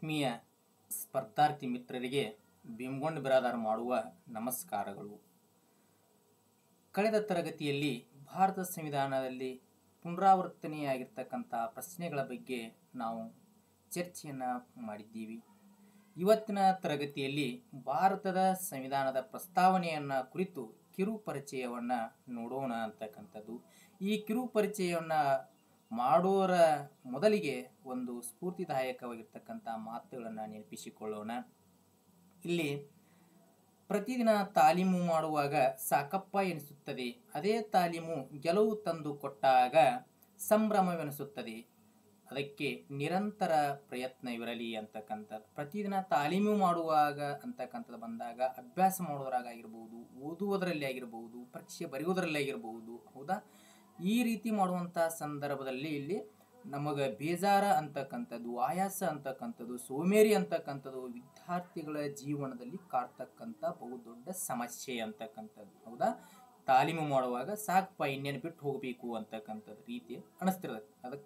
ಆತ್ಮೀಯ ಸ್ಪರ್ಧಾರ್ಥಿ ಮಿತ್ರರಿಗೆ ಭೀಮಗೊಂಡ ಬಿರಾದಾರ ಮಾಡುವ ನಮಸ್ಕಾರಗಳು. ಕಳೆದ ತರಗತಿಯಲ್ಲಿ ಭಾರತ ಸಂವಿಧಾನದಲ್ಲಿ ಪುನರಾವರ್ತನೆಯಾಗಿರ್ತಕ್ಕಂಥ ಪ್ರಶ್ನೆಗಳ ಬಗ್ಗೆ ನಾವು ಚರ್ಚೆಯನ್ನು ಮಾಡಿದ್ದೀವಿ. ಇವತ್ತಿನ ತರಗತಿಯಲ್ಲಿ ಭಾರತದ ಸಂವಿಧಾನದ ಪ್ರಸ್ತಾವನೆಯನ್ನು ಕುರಿತು ಕಿರು ಪರಿಚಯವನ್ನು ನೋಡೋಣ ಅಂತಕ್ಕಂಥದ್ದು. ಈ ಕಿರು ಪರಿಚಯವನ್ನು ಮಾಡೋರ ಮೊದಲಿಗೆ ಒಂದು ಸ್ಫೂರ್ತಿದಾಯಕವಾಗಿರ್ತಕ್ಕಂಥ ಮಾತುಗಳನ್ನು ನೆನಪಿಸಿಕೊಳ್ಳೋಣ. ಇಲ್ಲಿ ಪ್ರತಿದಿನ ತಾಲೀಮು ಮಾಡುವಾಗ ಸಾಕಪ್ಪ ಎನಿಸುತ್ತದೆ, ಅದೇ ತಾಲೀಮು ಗೆಲುವು ತಂದು ಕೊಟ್ಟಾಗ ಸಂಭ್ರಮವೆನಿಸುತ್ತದೆ, ಅದಕ್ಕೆ ನಿರಂತರ ಪ್ರಯತ್ನವಿರಲಿ ಅಂತಕ್ಕಂಥದ್ದು. ಪ್ರತಿದಿನ ತಾಲೀಮು ಮಾಡುವಾಗ ಅಂತಕ್ಕಂಥದ್ದು ಬಂದಾಗ ಅಭ್ಯಾಸ ಮಾಡೋದ್ರಾಗಿರ್ಬೋದು, ಓದುವುದರಲ್ಲಿ ಆಗಿರ್ಬೋದು, ಪರೀಕ್ಷೆ ಬರೆಯುವುದರಲ್ಲಿ ಆಗಿರ್ಬೋದು, ಹೌದಾ? ಈ ರೀತಿ ಮಾಡುವಂಥ ಸಂದರ್ಭದಲ್ಲಿ ಇಲ್ಲಿ ನಮಗೆ ಬೇಜಾರ ಅಂತಕ್ಕಂಥದ್ದು, ಆಯಾಸ ಅಂತಕ್ಕಂಥದ್ದು, ಸೋಮೇರಿ ಅಂತಕ್ಕಂಥದ್ದು ವಿದ್ಯಾರ್ಥಿಗಳ ಜೀವನದಲ್ಲಿ ಕಾಡ್ತಕ್ಕಂಥ ಬಹುದೊಡ್ಡ ಸಮಸ್ಯೆ ಅಂತಕ್ಕಂಥದ್ದು, ಹೌದಾ? ತಾಲೀಮು ಮಾಡುವಾಗ ಸಾಕಪ್ಪ ಇನ್ನೇನು ಬಿಟ್ಟು ಹೋಗಬೇಕು ಅಂತಕ್ಕಂಥದ್ದು ರೀತಿ ಅನಿಸ್ತಿರ್ತದೆ.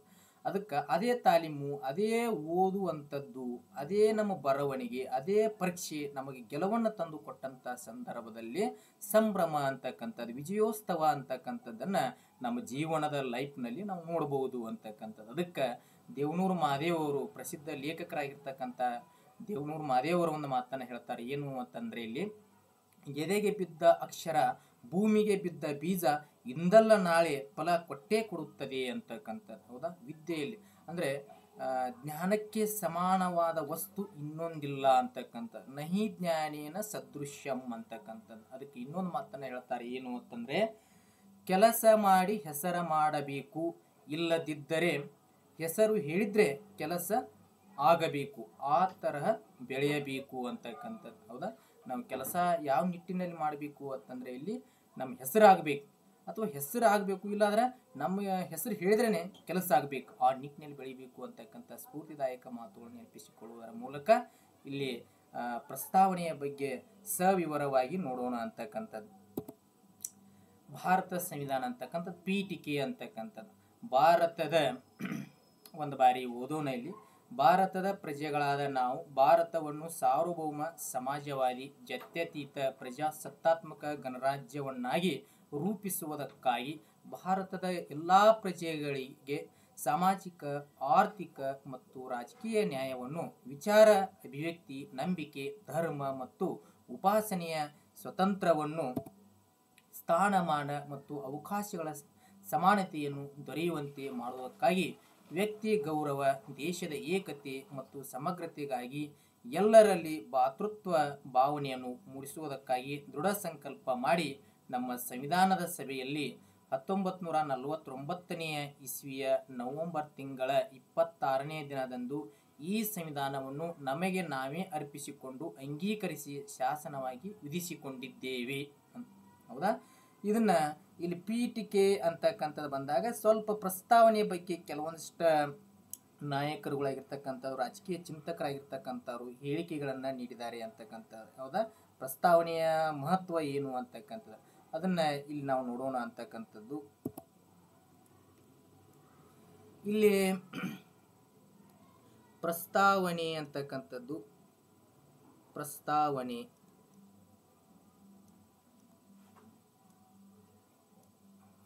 ಅದಕ್ಕೆ ಅದೇ ತಾಲೀಮು, ಅದೇ ಓದುವಂಥದ್ದು, ಅದೇ ನಮ್ಮ ಬರವಣಿಗೆ, ಅದೇ ಪರೀಕ್ಷೆ ನಮಗೆ ಗೆಲುವನ್ನು ತಂದು ಕೊಟ್ಟಂಥ ಸಂದರ್ಭದಲ್ಲಿ ಸಂಭ್ರಮ ಅಂತಕ್ಕಂಥದ್ದು, ವಿಜಯೋತ್ಸವ ಅಂತಕ್ಕಂಥದ್ದನ್ನು ನಮ್ಮ ಜೀವನದ ಲೈಫ್ನಲ್ಲಿ ನಾವು ನೋಡ್ಬೋದು ಅಂತಕ್ಕಂಥದ್ದು. ಅದಕ್ಕೆ ದೇವನೂರು ಮಹಾದೇವರು ಪ್ರಸಿದ್ಧ ಲೇಖಕರಾಗಿರ್ತಕ್ಕಂಥ ದೇವನೂರು ಮಹಾದೇವರು ಒಂದು ಮಾತನ್ನು ಹೇಳ್ತಾರೆ. ಏನು ಅಂತಂದರೆ, ಇಲ್ಲಿ ಎದೆಗೆ ಬಿದ್ದ ಅಕ್ಷರ, ಭೂಮಿಗೆ ಬಿದ್ದ ಬೀಜ ಇಂದಲ್ಲ ನಾಳೆ ಫಲ ಕೊಟ್ಟೇ ಕೊಡುತ್ತದೆ ಅಂತಕ್ಕಂಥದ್ದು, ಹೌದಾ? ವಿದ್ಯೆಯಲ್ಲಿ ಅಂದರೆ ಜ್ಞಾನಕ್ಕೆ ಸಮಾನವಾದ ವಸ್ತು ಇನ್ನೊಂದಿಲ್ಲ ಅಂತಕ್ಕಂಥದ್ದು. ನಹಿ ಜ್ಞಾನೇನ ಸದೃಶ್ಯಂ ಅಂತಕ್ಕಂಥದ್ದು. ಅದಕ್ಕೆ ಇನ್ನೊಂದು ಮಾತನ್ನು ಹೇಳ್ತಾರೆ. ಏನು ಅಂತಂದರೆ, ಕೆಲಸ ಮಾಡಿ ಹೆಸರು ಮಾಡಬೇಕು, ಇಲ್ಲದಿದ್ದರೆ ಹೆಸರು ಹೇಳಿದರೆ ಕೆಲಸ ಆಗಬೇಕು, ಆ ತರಹ ಬೆಳೆಯಬೇಕು ಅಂತಕ್ಕಂಥದ್ದು, ಹೌದಾ? ನಾವು ಕೆಲಸ ಯಾವ ನಿಟ್ಟಿನಲ್ಲಿ ಮಾಡಬೇಕು ಅಂತಂದರೆ, ಇಲ್ಲಿ ನಮ್ಮ ಹೆಸರು ಆಗಬೇಕು, ಅಥವಾ ಹೆಸರು ಆಗಬೇಕು, ಇಲ್ಲಾಂದ್ರೆ ನಮ್ಮ ಹೆಸರು ಹೇಳಿದ್ರೇ ಕೆಲಸ ಆಗಬೇಕು, ಆ ನಿಟ್ಟಿನಲ್ಲಿ ಬೆಳಿಬೇಕು ಅಂತಕ್ಕಂಥ ಸ್ಫೂರ್ತಿದಾಯಕ ಮಾತುಗಳನ್ನು ನೆನಪಿಸಿಕೊಳ್ಳುವುದರ ಮೂಲಕ ಇಲ್ಲಿ ಪ್ರಸ್ತಾವನೆಯ ಬಗ್ಗೆ ಸವಿವರವಾಗಿ ನೋಡೋಣ ಅಂತಕ್ಕಂಥದ್ದು. ಭಾರತ ಸಂವಿಧಾನ ಅಂತಕ್ಕಂಥದ್ದು ಪೀಠಿಕೆ ಅಂತಕ್ಕಂಥದ್ದು. ಭಾರತದ ಒಂದು ಬಾರಿ ಓದೋಣ. ಇಲ್ಲಿ ಭಾರತದ ಪ್ರಜೆಗಳಾದ ನಾವು ಭಾರತವನ್ನು ಸಾರ್ವಭೌಮ ಸಮಾಜವಾದಿ ಜಾತ್ಯತೀತ ಪ್ರಜಾಸತ್ತಾತ್ಮಕ ಗಣರಾಜ್ಯವನ್ನಾಗಿ ರೂಪಿಸುವುದಕ್ಕಾಗಿ ಭಾರತದ ಎಲ್ಲ ಪ್ರಜೆಗಳಿಗೆ ಸಾಮಾಜಿಕ, ಆರ್ಥಿಕ ಮತ್ತು ರಾಜಕೀಯ ನ್ಯಾಯವನ್ನು, ವಿಚಾರ ಅಭಿವ್ಯಕ್ತಿ, ನಂಬಿಕೆ, ಧರ್ಮ ಮತ್ತು ಉಪಾಸನೆಯ ಸ್ವತಂತ್ರವನ್ನು, ಸ್ಥಾನಮಾನ ಮತ್ತು ಅವಕಾಶಗಳ ಸಮಾನತೆಯನ್ನು ದೊರೆಯುವಂತೆ ಮಾಡುವುದಕ್ಕಾಗಿ ವ್ಯಕ್ತಿ ಗೌರವ, ದೇಶದ ಏಕತೆ ಮತ್ತು ಸಮಗ್ರತೆಗಾಗಿ ಎಲ್ಲರಲ್ಲಿ ಭಾತೃತ್ವ ಭಾವನೆಯನ್ನು ಮೂಡಿಸುವುದಕ್ಕಾಗಿ ದೃಢ ಸಂಕಲ್ಪ ಮಾಡಿ ನಮ್ಮ ಸಂವಿಧಾನದ ಸಭೆಯಲ್ಲಿ 1949ನೇ ಇಸ್ವಿಯ ನವೆಂಬರ್ ತಿಂಗಳ 26ನೇ ದಿನದಂದು ಈ ಸಂವಿಧಾನವನ್ನು ನಮಗೆ ನಾವೇ ಅರ್ಪಿಸಿಕೊಂಡು ಅಂಗೀಕರಿಸಿ ಶಾಸನವಾಗಿ ವಿಧಿಸಿಕೊಂಡಿದ್ದೇವೆ, ಹೌದಾ? ಇದನ್ನ ಇಲ್ಲಿ ಪೀಠಿಕೆ ಅಂತಕ್ಕಂಥದ್ದು ಬಂದಾಗ ಸ್ವಲ್ಪ ಪ್ರಸ್ತಾವನೆಯ ಬಗ್ಗೆ ಕೆಲವೊಂದಿಷ್ಟು ನಾಯಕರುಗಳಾಗಿರ್ತಕ್ಕಂಥವ್ರು, ರಾಜಕೀಯ ಚಿಂತಕರಾಗಿರ್ತಕ್ಕಂಥವ್ರು ಹೇಳಿಕೆಗಳನ್ನು ನೀಡಿದ್ದಾರೆ ಅಂತಕ್ಕಂಥದ್ದು, ಹೌದಾ? ಪ್ರಸ್ತಾವನೆಯ ಮಹತ್ವ ಏನು ಅಂತಕ್ಕಂಥದ್ದು ಅದನ್ನ ಇಲ್ಲಿ ನಾವು ನೋಡೋಣ ಅಂತಕ್ಕಂಥದ್ದು. ಇಲ್ಲಿ ಪ್ರಸ್ತಾವನೆ ಅಂತಕ್ಕಂಥದ್ದು, ಪ್ರಸ್ತಾವನೆ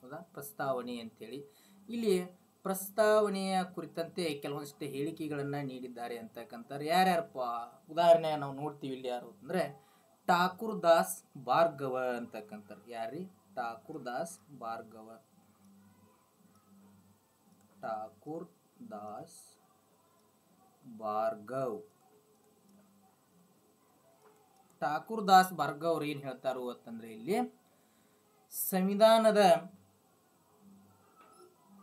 ಹೌದಾ? ಪ್ರಸ್ತಾವನೆ ಅಂತೇಳಿ ಇಲ್ಲಿ ಪ್ರಸ್ತಾವನೆಯ ಕುರಿತಂತೆ ಕೆಲವೊಂದಿಷ್ಟು ಹೇಳಿಕೆಗಳನ್ನು ನೀಡಿದ್ದಾರೆ ಅಂತಕ್ಕಂಥವ್ರು ಯಾರ್ಯಾರಪ್ಪ? ಉದಾಹರಣೆ ನಾವು ನೋಡ್ತೀವಿ ಇಲ್ಲಿ. ಯಾರು ಅಂದರೆ ಠಾಕೂರ್ ದಾಸ್ ಭಾರ್ಗವ ಅಂತಕ್ಕಂಥವ್ರು. ಯಾರ್ರಿ? ಠಾಕೂರ್ ದಾಸ್ ಭಾರ್ಗವ. ಠಾಕೂರ್ ದಾಸ್ ಭಾರ್ಗವ್. ಠಾಕೂರ್ ದಾಸ್ ಭಾರ್ಗವ್ ಅವ್ರು ಏನು ಹೇಳ್ತಾರು ಅಂತಂದ್ರೆ, ಇಲ್ಲಿ ಸಂವಿಧಾನದ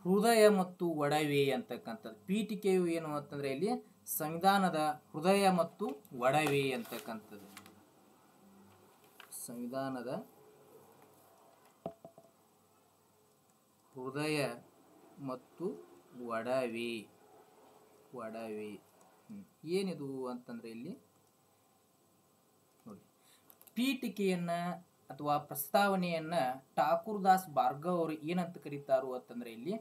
ಹೃದಯ ಮತ್ತು ಒಡವೆ ಅಂತಕ್ಕಂಥದ್ದು. ಪೀಠಿಕೆಯು ಏನು ಅಂತಂದ್ರೆ, ಇಲ್ಲಿ ಸಂವಿಧಾನದ ಹೃದಯ ಮತ್ತು ಒಡವೆ ಅಂತಕ್ಕಂಥದ್ದು. ಸಂವಿಧಾನದ ಹೃದಯ ಮತ್ತು ಒಡವೆ. ಒಡವೆ ಏನಿದು ಅಂತಂದ್ರೆ, ಇಲ್ಲಿ ನೋಡಿ, ಪೀಠಿಕೆಯನ್ನ ಅಥವಾ ಪ್ರಸ್ತಾವನೆಯನ್ನ ಠಾಕೂರ್ ದಾಸ್ ಭಾರ್ಗವ್ ಅವರು ಏನಂತ ಕರೀತಾರು ಅಂತಂದ್ರೆ, ಇಲ್ಲಿ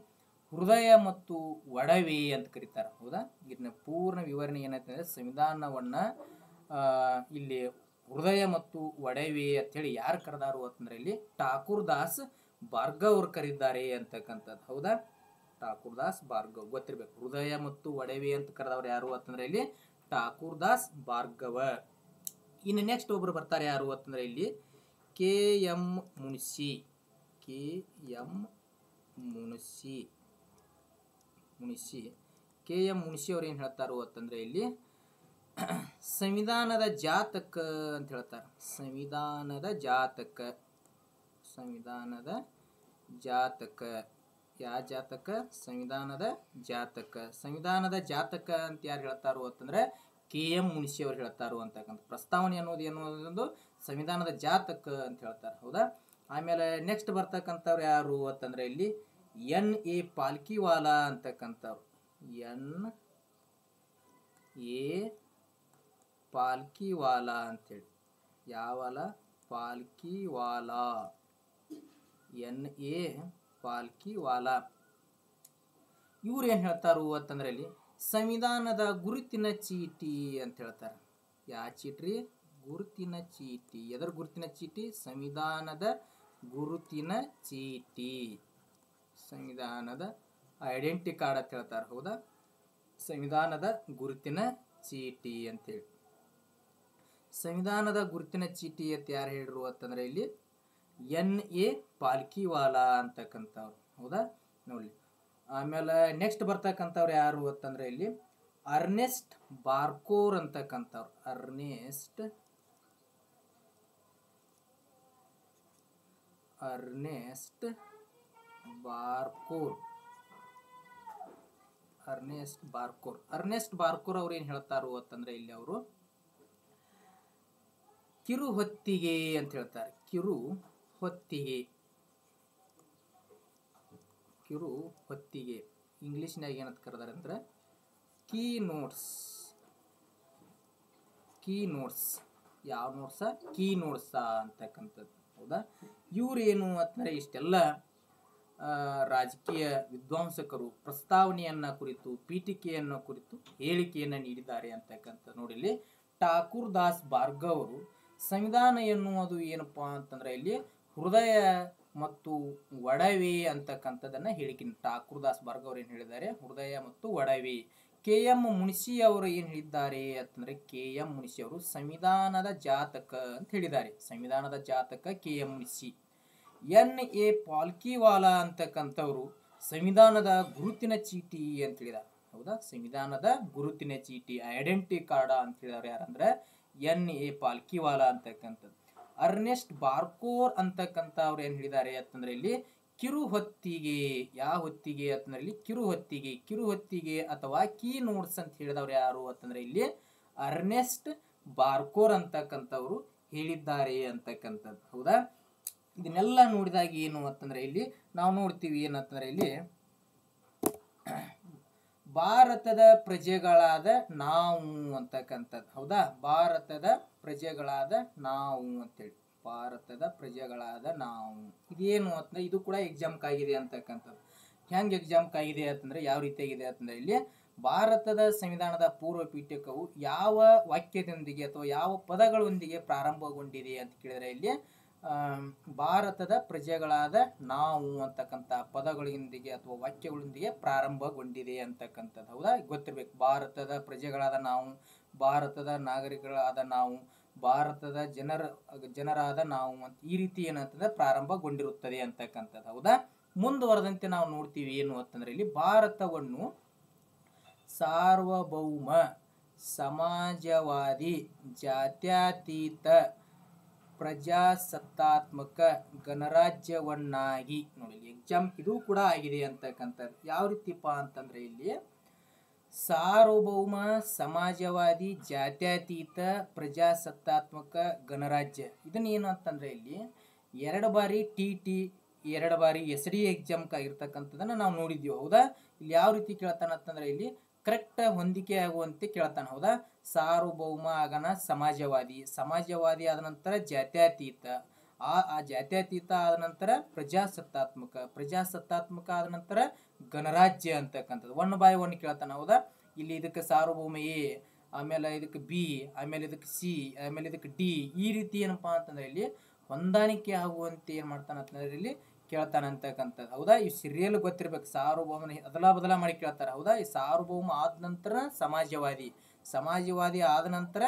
ಹೃದಯ ಮತ್ತು ಒಡವೆ ಅಂತ ಕರೀತಾರೆ. ಹೌದಾ, ಇದನ್ನ ಪೂರ್ಣ ವಿವರಣೆ ಏನಂತಂದ್ರೆ ಸಂವಿಧಾನವನ್ನ ಇಲ್ಲಿ ಹೃದಯ ಮತ್ತು ಒಡವೆ ಅಂತೇಳಿ ಯಾರು ಕರೆದಾರು ಅಂತಂದ್ರೆ ಇಲ್ಲಿ ಠಾಕೂರ್ ದಾಸ್ ಭಾರ್ಗವ್ ಅವರು ಕರೀತಾರೆ ಅಂತಕ್ಕಂಥದ್ದು. ಹೌದಾ, ಠಾಕೂರ್ ದಾಸ್ ಭಾರ್ಗವ್ ಗೊತ್ತಿರ್ಬೇಕು. ಹೃದಯ ಮತ್ತು ಒಡವೆ ಅಂತ ಕರೆದವ್ರು ಯಾರು ಅಂತಂದ್ರೆ ಇಲ್ಲಿ ಠಾಕೂರ್ ದಾಸ್ ಭಾರ್ಗವ. ಇನ್ನು ನೆಕ್ಸ್ಟ್ ಒಬ್ರು ಬರ್ತಾರೆ ಯಾರು ಅಂತಂದ್ರೆ ಇಲ್ಲಿ K M Munshi. K M Munshi K M Munshi ಅವ್ರು ಏನು ಹೇಳ್ತಾರೋ ಅಂತಂದ್ರೆ ಇಲ್ಲಿ ಸಂವಿಧಾನದ ಜಾತಕ ಅಂತ ಹೇಳ್ತಾರೆ. ಸಂವಿಧಾನದ ಜಾತಕ ಯಾವ ಜಾತಕ? ಸಂವಿಧಾನದ ಜಾತಕ ಅಂತ ಯಾರು ಹೇಳ್ತಾರೋ ಅಂತಂದ್ರೆ ಕೆ ಎಂ ಮುನ್ಷಿ ಅವ್ರು ಹೇಳ್ತಾರೋ ಅಂತಕ್ಕಂಥ. ಪ್ರಸ್ತಾವನೆ ಅನ್ನೋದು ಏನು ಅನ್ನೋದು ಸಂವಿಧಾನದ ಜಾತಕ ಅಂತ ಹೇಳ್ತಾರೆ. ಹೌದಾ, ಆಮೇಲೆ ನೆಕ್ಸ್ಟ್ ಬರ್ತಕ್ಕಂಥವ್ರು ಯಾರು ಅಂತಂದ್ರೆ ಇಲ್ಲಿ ಎನ್ ಎ ಪಾಲ್ಕಿವಾಲಾ ಅಂತಕ್ಕಂಥವ್ರು. ಎನ್ ಎ ಪಾಲ್ಕಿವಾಲಾ ಅಂತೇಳಿ. ಯಾವಲ? ಪಾಲ್ಕಿವಾಲಾ. N A Palkhivala. ಇವ್ರು ಏನು ಹೇಳ್ತಾರು ಅಂತಂದ್ರೆ ಇಲ್ಲಿ ಸಂವಿಧಾನದ ಗುರುತಿನ ಚೀಟಿ ಅಂತ ಹೇಳ್ತಾರೆ. ಯಾವ ಚೀಟಿ? ಗುರುತಿನ ಚೀಟಿ. ಎದರ ಗುರುತಿನ ಚೀಟಿ? ಸಂವಿಧಾನದ ಗುರುತಿನ ಚೀಟಿ. ಸಂವಿಧಾನದ ಐಡೆಂಟಿ ಕಾರ್ಡ್ ಅಂತ ಹೇಳ್ತಾರೆ. ಹೌದಾ, ಸಂವಿಧಾನದ ಗುರುತಿನ ಚೀಟಿ ಅಂತೇಳಿ. ಸಂವಿಧಾನದ ಗುರುತಿನ ಚೀಟಿ ಅಂತ ಯಾರು ಹೇಳಿರು ಅಂತಂದ್ರೆ ಇಲ್ಲಿ ಎನ್ ಎ ಪಾಲ್ಕಿವಾಲಾ ಅಂತಕ್ಕಂಥವ್ರು. ಹೌದಾ, ನೋಡಿ. ಆಮೇಲೆ ನೆಕ್ಸ್ಟ್ ಬರ್ತಕ್ಕಂಥವ್ರು ಯಾರು ಅಂತಂದ್ರೆ ಇಲ್ಲಿ ಅರ್ನೆಸ್ಟ್ ಬಾರ್ಕೋರ್ ಅಂತಕ್ಕಂಥವ್ರು. ಅರ್ನೆಸ್ಟ್ ಬಾರ್ಕೋರ್ ಅವ್ರು ಏನ್ ಹೇಳ್ತಾರು ಅಂತಂದ್ರೆ ಇಲ್ಲಿ ಅವರು ಕಿರುಹೊತ್ತಿಗೆ ಅಂತ ಹೇಳ್ತಾರೆ. ಕಿರುಹೊತ್ತಿಗೆ ಇಂಗ್ಲಿಷ್ನಾಗ ಏನಂತ ಕರೆದಾರೆ ಅಂದ್ರೆ ಕೀ ನೋಟ್ಸ್. ಯಾವ ನೋಟ್ಸ? ಕೀ ನೋಟ್ಸ ಅಂತಕ್ಕಂಥದ್ದು. ಹೌದಾ, ಇವ್ರು ಏನು ಅಂತಂದ್ರೆ ಇಷ್ಟೆಲ್ಲ ರಾಜಕೀಯ ವಿದ್ವಾಂಸಕರು ಪ್ರಸ್ತಾವನೆಯನ್ನ ಕುರಿತು, ಪೀಠಿಕೆಯನ್ನ ಕುರಿತು ಹೇಳಿಕೆಯನ್ನ ನೀಡಿದ್ದಾರೆ ಅಂತಕ್ಕಂಥ. ನೋಡಿಲ್ಲಿ ಠಾಕೂರ್ ದಾಸ್ ಭಾರ್ಗವ್ ಅವರು ಸಂವಿಧಾನ ಎನ್ನುವುದು ಏನಪ್ಪಾ ಅಂತಂದ್ರೆ ಇಲ್ಲಿ ಹೃದಯ ಮತ್ತು ಒಡವೆ ಅಂತಕ್ಕಂಥದ್ದನ್ನ ಹೇಳಿಕೆ. ಠಾಕೂರ್ ದಾಸ್ ಭಾರ್ಗವ್ ಅವರು ಏನು ಹೇಳಿದ್ದಾರೆ? ಹೃದಯ ಮತ್ತು ಒಡವೆ. ಕೆ ಎಂ ಮುನ್ಷಿ ಅವರು ಏನು ಹೇಳಿದ್ದಾರೆ ಅಂತಂದ್ರೆ ಕೆ ಎಂ ಮುನ್ಷಿ ಅವರು ಸಂವಿಧಾನದ ಜಾತಕ ಅಂತ ಹೇಳಿದ್ದಾರೆ. ಸಂವಿಧಾನದ ಜಾತಕ K M Munshi. N A Palkhivala ಅಂತಕ್ಕಂಥವ್ರು ಸಂವಿಧಾನದ ಗುರುತಿನ ಚೀಟಿ ಅಂತ ಹೇಳಿದ್ದಾರೆ. ಹೌದಾ, ಸಂವಿಧಾನದ ಗುರುತಿನ ಚೀಟಿ, ಐಡೆಂಟಿ ಕಾರ್ಡ್ ಅಂತ ಹೇಳಿದವ್ರು ಯಾರಂದ್ರೆ ಎನ್ ಎ ಪಾಲ್ಕಿವಾಲಾ ಅಂತಕ್ಕಂಥದ್ದು. ಅರ್ನೆಸ್ಟ್ ಬಾರ್ಕೋರ್ ಅಂತಕ್ಕಂಥ ಅವ್ರು ಏನ್ ಹೇಳಿದ್ದಾರೆ ಅಂತಂದ್ರೆ ಇಲ್ಲಿ ಕಿರುಹೊತ್ತಿಗೆ. ಯಾವ ಹೊತ್ತಿಗೆ ಅಂತಂದ್ರೆ ಇಲ್ಲಿ ಕಿರುಹೊತ್ತಿಗೆ ಅಥವಾ ಕೀ ನೋಟ್ಸ್ ಅಂತ ಹೇಳಿದವ್ರು ಯಾರು ಅಂತಂದ್ರೆ ಇಲ್ಲಿ ಅರ್ನೆಸ್ಟ್ ಬಾರ್ಕೋರ್ ಅಂತಕ್ಕಂಥವ್ರು ಹೇಳಿದ್ದಾರೆ ಅಂತಕ್ಕಂಥದ್ದು. ಹೌದಾ, ಇದನ್ನೆಲ್ಲ ನೋಡಿದಾಗ ಏನು ಅಂತಂದ್ರೆ ಇಲ್ಲಿ ನಾವು ನೋಡ್ತೀವಿ ಏನಂತಂದ್ರೆ ಇಲ್ಲಿ ಭಾರತದ ಪ್ರಜೆಗಳಾದ ನಾವು ಅಂತಕ್ಕಂಥದ್ದು. ಹೌದಾ, ಭಾರತದ ಪ್ರಜೆಗಳಾದ ನಾವು ಅಂತೇಳಿ. ಭಾರತದ ಪ್ರಜೆಗಳಾದ ನಾವು ಇದೇನು ಅಂತಂದ್ರೆ ಇದು ಕೂಡ ಎಕ್ಸಾಮ್ಕ್ ಆಗಿದೆ ಅಂತಕ್ಕಂಥದ್ದು. ಹೆಂಗೆ ಎಕ್ಸಾಮ್ಕ್ ಆಗಿದೆ ಅಂತಂದ್ರೆ ಯಾವ ರೀತಿಯಾಗಿದೆ ಅಂತಂದ್ರೆ ಇಲ್ಲಿ ಭಾರತದ ಸಂವಿಧಾನದ ಪೂರ್ವ ಪೀಠಕವು ಯಾವ ವಾಕ್ಯದೊಂದಿಗೆ ಅಥವಾ ಯಾವ ಪದಗಳೊಂದಿಗೆ ಪ್ರಾರಂಭಗೊಂಡಿದೆ ಅಂತ ಕೇಳಿದ್ರೆ ಇಲ್ಲಿ ಭಾರತದ ಪ್ರಜೆಗಳಾದ ನಾವು ಅಂತಕ್ಕಂಥ ಪದಗಳೊಂದಿಗೆ ಅಥವಾ ವಾಕ್ಯಗಳೊಂದಿಗೆ ಪ್ರಾರಂಭಗೊಂಡಿದೆ ಅಂತಕ್ಕಂಥದ್ದು. ಹೌದಾ, ಗೊತ್ತಿರ್ಬೇಕು. ಭಾರತದ ಪ್ರಜೆಗಳಾದ ನಾವು, ಭಾರತದ ನಾಗರಿಕಗಳಾದ ನಾವು, ಭಾರತದ ಜನರಾದ ನಾವು ಅಂತ ಈ ರೀತಿ ಏನಂತಂದ್ರೆ ಪ್ರಾರಂಭಗೊಂಡಿರುತ್ತದೆ ಅಂತಕ್ಕಂಥದ್ದು. ಹೌದಾ, ಮುಂದುವರೆದಂತೆ ನಾವು ನೋಡ್ತೀವಿ ಏನು ಅಂತಂದ್ರೆ ಇಲ್ಲಿ ಭಾರತವನ್ನು ಸಾರ್ವಭೌಮ, ಸಮಾಜವಾದಿ, ಜಾತ್ಯತೀತ, ಪ್ರಜಾಸತ್ತಾತ್ಮಕ ಗಣರಾಜ್ಯವನ್ನಾಗಿ. ನೋಡಿ, ಎಕ್ಸಾಮ್ ಇದು ಕೂಡ ಆಗಿದೆ ಅಂತಕ್ಕಂಥದ್ದು. ಯಾವ ರೀತಿಪ್ಪ ಅಂತಂದ್ರೆ ಇಲ್ಲಿ ಸಾರ್ವಭೌಮ, ಸಮಾಜವಾದಿ, ಜಾತ್ಯತೀತ, ಪ್ರಜಾಸತ್ತಾತ್ಮಕ ಗಣರಾಜ್ಯ. ಇದನ್ನ ಏನು ಅಂತಂದ್ರೆ ಇಲ್ಲಿ 2 ಬಾರಿ TT, 2 ಬಾರಿ SD ಎಕ್ಸಾಮ್ಕ್ ಆಗಿರ್ತಕ್ಕಂಥದ್ದನ್ನ ನಾವು ನೋಡಿದ್ವಿ. ಹೌದಾ, ಇಲ್ಲಿ ಯಾವ ರೀತಿ ಕೇಳ್ತಾನ ಅಂತಂದ್ರೆ ಇಲ್ಲಿ ಕರೆಕ್ಟ್ ಹೊಂದಿಕೆ ಆಗುವಂತೆ ಕೇಳ್ತಾನೆ. ಹೌದಾ, ಸಾರ್ವಭೌಮ ಆಗನ ಸಮಾಜವಾದಿ, ಸಮಾಜವಾದಿ ಆದ ನಂತರ ಜಾತ್ಯತೀತ, ಆ ಜಾತ್ಯತೀತ ಆದ ನಂತರ ಪ್ರಜಾಸತ್ತಾತ್ಮಕ ಆದ ನಂತರ ಗಣರಾಜ್ಯ ಅಂತಕ್ಕಂಥದ್ದು. 1 by 1 ಕೇಳ್ತಾನ, ಹೌದಾ? ಇಲ್ಲಿ ಇದಕ್ಕೆ ಸಾರ್ವಭೌಮ ಎ, ಆಮೇಲೆ ಇದಕ್ಕೆ ಬಿ, ಆಮೇಲೆ ಇದಕ್ಕೆ ಸಿ, ಆಮೇಲೆ ಇದಕ್ಕೆ ಡಿ, ಈ ರೀತಿ ಏನಪ್ಪಾ ಅಂತಂದ್ರೆ ಇಲ್ಲಿ ಹೊಂದಾಣಿಕೆ ಆಗುವಂತೆ ಏನ್ ಮಾಡ್ತಾನ ಅಂತಂದ್ರೆ ಇಲ್ಲಿ ಕೇಳ್ತಾನ ಅಂತಕ್ಕಂಥದ್ದು, ಹೌದಾ? ಈ ಸಿರಿಯಲ್ ಗೊತ್ತಿರ್ಬೇಕು. ಸಾರ್ವಭೌಮನ ಅದಲ ಬದಲ ಮಾಡಿ ಕೇಳ್ತಾರ, ಹೌದಾ? ಈ ಸಾರ್ವಭೌಮ ಆದ ನಂತರ ಸಮಾಜವಾದಿ ಆದ ನಂತರ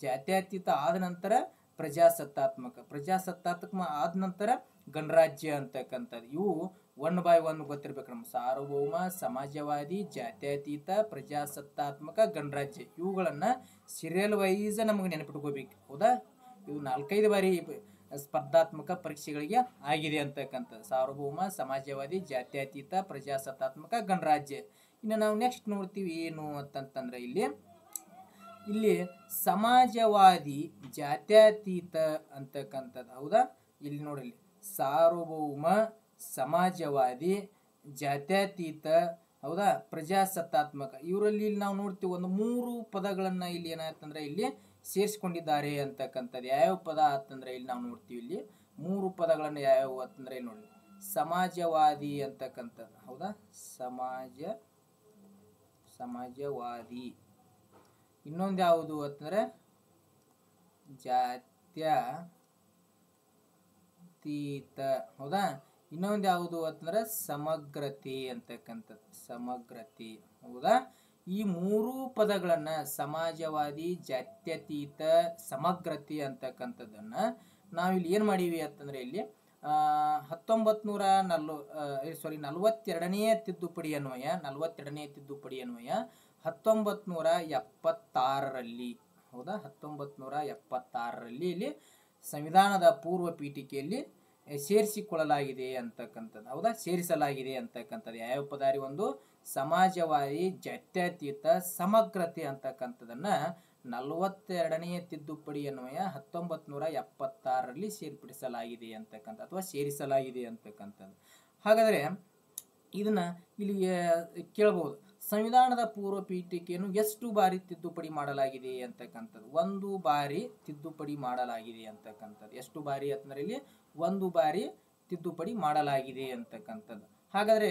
ಜಾತ್ಯತೀತ ಆದ ನಂತರ ಪ್ರಜಾಸತ್ತಾತ್ಮಕ ಆದ ನಂತರ ಗಣರಾಜ್ಯ ಅಂತಕ್ಕಂಥದ್ದು. ಇವು 1 by 1 ಗೊತ್ತಿರ್ಬೇಕು ನಮ್ಗೆ. ಸಾರ್ವಭೌಮ, ಸಮಾಜವಾದಿ, ಜಾತ್ಯತೀತ, ಪ್ರಜಾಸತ್ತಾತ್ಮಕ, ಗಣರಾಜ್ಯ, ಇವುಗಳನ್ನ ಸೀರಿಯಲ್ ವೈಸ್ ನಮಗೆ ನೆನಪಿಟ್ಕೋಬೇಕು, ಹೌದಾ? ಇವು 4-5 ಬಾರಿ ಸ್ಪರ್ಧಾತ್ಮಕ ಪರೀಕ್ಷೆಗಳಿಗೆ ಆಗಿದೆ ಅಂತಕ್ಕಂಥದ್ದು. ಸಾರ್ವಭೌಮ, ಸಮಾಜವಾದಿ, ಜಾತ್ಯತೀತ, ಪ್ರಜಾಸತ್ತಾತ್ಮಕ, ಗಣರಾಜ್ಯ. ಇನ್ನು ನಾವು ನೆಕ್ಸ್ಟ್ ನೋಡ್ತೀವಿ ಏನು ಅಂತಂತಂದ್ರೆ ಇಲ್ಲಿ ಸಮಾಜವಾದಿ, ಜಾತ್ಯತೀತ ಅಂತಕ್ಕಂಥದ್ದು, ಹೌದಾ? ಇಲ್ಲಿ ನೋಡ್ರಿ, ಸಾರ್ವಭೌಮ, ಸಮಾಜವಾದಿ, ಜಾತ್ಯತೀತ, ಹೌದಾ, ಪ್ರಜಾಸತ್ತಾತ್ಮಕ, ಇವರಲ್ಲಿ ಇಲ್ಲಿ ನಾವು ನೋಡ್ತೀವಿ ಒಂದು 3 ಪದಗಳನ್ನ ಇಲ್ಲಿ ಏನಾಯ್ತಂದ್ರೆ ಇಲ್ಲಿ ಸೇರಿಸ್ಕೊಂಡಿದ್ದಾರೆ ಅಂತಕ್ಕಂಥದ್ದು. ಯಾವ್ಯಾವ ಪದ ಅಂತಂದ್ರೆ ಇಲ್ಲಿ ನಾವು ನೋಡ್ತೀವಿ, ಇಲ್ಲಿ 3 ಪದಗಳನ್ನ ಯಾವ್ಯಾವ ಅಂತಂದ್ರೆ ಇಲ್ಲಿ ನೋಡಿ, ಸಮಾಜವಾದಿ ಅಂತಕ್ಕಂಥದ್ದು, ಹೌದಾ? ಸಮಾಜವಾದಿ. ಇನ್ನೊಂದು ಯಾವುದು ಅಂತಂದ್ರೆ ಜಾತ್ಯತೀತ, ಹೌದಾ? ಇನ್ನೊಂದು ಯಾವುದು ಅಂತಂದ್ರೆ ಸಮಗ್ರತೆ ಅಂತಕ್ಕಂಥದ್ದು, ಹೌದಾ? ಈ 3 ಪದಗಳನ್ನ ಸಮಾಜವಾದಿ, ಜಾತ್ಯತೀತ, ಸಮಗ್ರತೆ ಅಂತಕ್ಕಂಥದ್ದನ್ನ ನಾವಿಲ್ಲಿ ಏನ್ ಮಾಡೀವಿ ಅಂತಂದ್ರೆ ಇಲ್ಲಿ 42ನೇ ತಿದ್ದುಪಡಿ ಅನ್ವಯ 1976ರಲ್ಲಿ, ಹೌದಾ? 1976ರಲ್ಲಿ ಇಲ್ಲಿ ಸಂವಿಧಾನದ ಪೂರ್ವ ಪೀಠಿಕೆಯಲ್ಲಿ ಸೇರಿಸಲಾಗಿದೆ ಅಂತಕ್ಕಂಥದ್ದು. ಯಾವ ಪದಾರಿ? ಒಂದು ಸಮಾಜವಾದಿ, ಜಾತ್ಯತೀತ, ಸಮಗ್ರತೆ ಅಂತಕ್ಕಂಥದನ್ನ 42ನೇ ತಿದ್ದುಪಡಿ ಅನ್ವಯ 1976ರಲ್ಲಿ ಸೇರ್ಪಡಿಸಲಾಗಿದೆ ಅಂತಕ್ಕಂಥ ಅಥವಾ ಸೇರಿಸಲಾಗಿದೆ ಅಂತಕ್ಕಂಥದ್ದು. ಹಾಗಾದ್ರೆ ಇದನ್ನ ಇಲ್ಲಿ ಕೇಳಬಹುದು, ಸಂವಿಧಾನದ ಪೂರ್ವ ಪೀಠಿಕೆಯನ್ನು ಎಷ್ಟು ಬಾರಿ ತಿದ್ದುಪಡಿ ಮಾಡಲಾಗಿದೆ ಅಂತಕ್ಕಂಥದ್ದು. 1 ಬಾರಿ ತಿದ್ದುಪಡಿ ಮಾಡಲಾಗಿದೆ ಅಂತಕ್ಕಂಥದ್ದು. ಎಷ್ಟು ಬಾರಿ ಅಂತಂದ್ರೆ ಇಲ್ಲಿ 1 ಬಾರಿ ತಿದ್ದುಪಡಿ ಮಾಡಲಾಗಿದೆ ಅಂತಕ್ಕಂಥದ್ದು. ಹಾಗಾದ್ರೆ